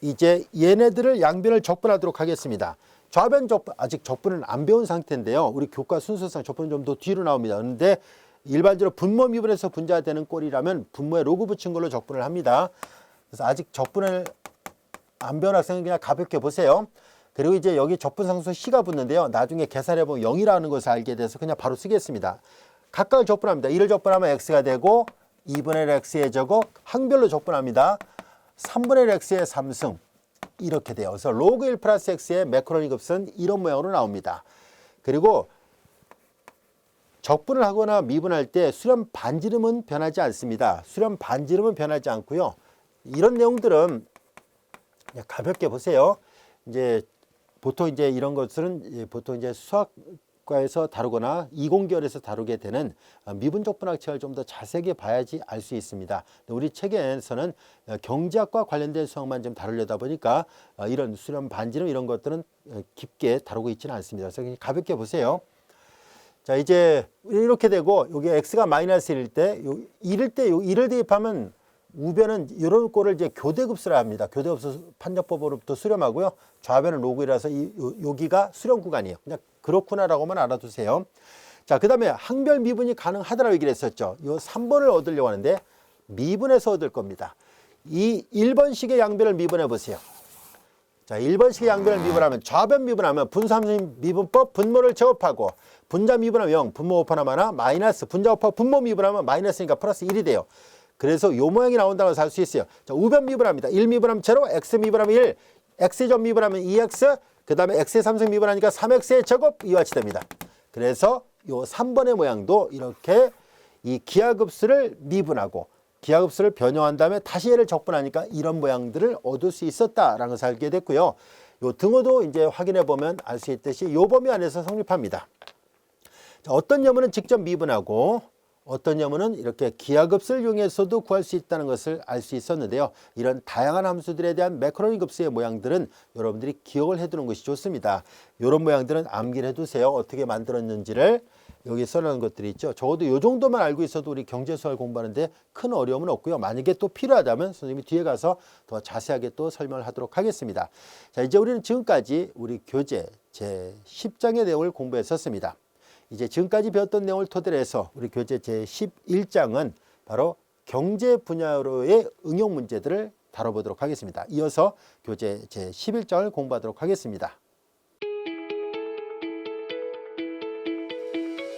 이제 얘네들을 양변을 적분하도록 하겠습니다. 좌변 적분, 아직 적분을 안 배운 상태인데요. 우리 교과 순서상 적분은 좀 더 뒤로 나옵니다. 그런데 일반적으로 분모 미분에서 분자되는 꼴이라면 분모에 로그 붙인 걸로 적분을 합니다. 그래서 아직 적분을 안 배운 학생은 그냥 가볍게 보세요. 그리고 이제 여기 적분상수 C가 붙는데요. 나중에 계산해보면 0이라는 것을 알게 돼서 그냥 바로 쓰겠습니다. 각각을 적분합니다. 1을 적분하면 X가 되고 2분의 1 X의 제곱 항별로 적분합니다. 3분의 1 X의 3승 이렇게 돼요. 그래서 로그 1 플러스 X의 매크로니 급수는 이런 모양으로 나옵니다. 그리고 적분을 하거나 미분할 때 수렴 반지름은 변하지 않습니다. 수렴 반지름은 변하지 않고요. 이런 내용들은 그냥 가볍게 보세요. 이제 보통 이제 이런 것들은 보통 이제 수학과에서 다루거나 이공계열에서 다루게 되는 미분 적분학책을 좀 더 자세하게 봐야지 알 수 있습니다. 우리 책에서는 경제학과 관련된 수학만 좀 다루려다 보니까 이런 수렴 반지름 이런 것들은 깊게 다루고 있지는 않습니다. 그래서 그냥 가볍게 보세요. 자, 이제 이렇게 되고 여기 x가 마이너스 1일 때, 1을 대입하면 우변은 이런 꼴을 이제 교대급수라 합니다. 교대급수 판정법으로부터 수렴하고요. 좌변은 로그 1이라서 여기가 수렴 구간이에요. 그냥 그렇구나라고만 알아두세요. 자, 그 다음에 항별 미분이 가능하다라고 얘기를 했었죠. 이 3번을 얻으려고 하는데 미분해서 얻을 겁니다. 이 1번식의 양변을 미분해 보세요. 자, 1번식의 양변을 미분하면 좌변 미분하면 분수함수 미분법 분모를 제곱하고 분자 미분하면 0, 분모 곱하면 하나 마이너스 분자 곱하고 분모 미분하면 마이너스니까 플러스 1이 돼요. 그래서 요 모양이 나온다고 해서 알 수 있어요. 자, 우변 미분합니다. 1 미분하면 제로, x 미분하면 1, x제곱 미분하면 2x, 그 다음에 x의 3승 미분하니까 3x의 제곱 이와 같이 됩니다. 그래서 요 3번의 모양도 이렇게 이 기하급수를 미분하고 기하급수를 변형한 다음에 다시 얘를 적분하니까 이런 모양들을 얻을 수 있었다라는 것을 알게 됐고요. 요 등호도 이제 확인해 보면 알 수 있듯이 요 범위 안에서 성립합니다. 자, 어떤 녀문은 직접 미분하고 어떤 녀문은 이렇게 기하급수를 이용해서도 구할 수 있다는 것을 알 수 있었는데요. 이런 다양한 함수들에 대한 매크로니 급수의 모양들은 여러분들이 기억을 해두는 것이 좋습니다. 이런 모양들은 암기를 해두세요. 어떻게 만들었는지를 여기 써놓은 것들이 있죠. 적어도 이 정도만 알고 있어도 우리 경제수학을 공부하는데 큰 어려움은 없고요. 만약에 또 필요하다면 선생님이 뒤에 가서 더 자세하게 또 설명을 하도록 하겠습니다. 자, 이제 우리는 지금까지 우리 교재 제10장의 내용을 공부했었습니다. 이제 지금까지 배웠던 내용을 토대로 해서 우리 교재 제11장은 바로 경제 분야로의 응용 문제들을 다뤄보도록 하겠습니다. 이어서 교재 제11장을 공부하도록 하겠습니다.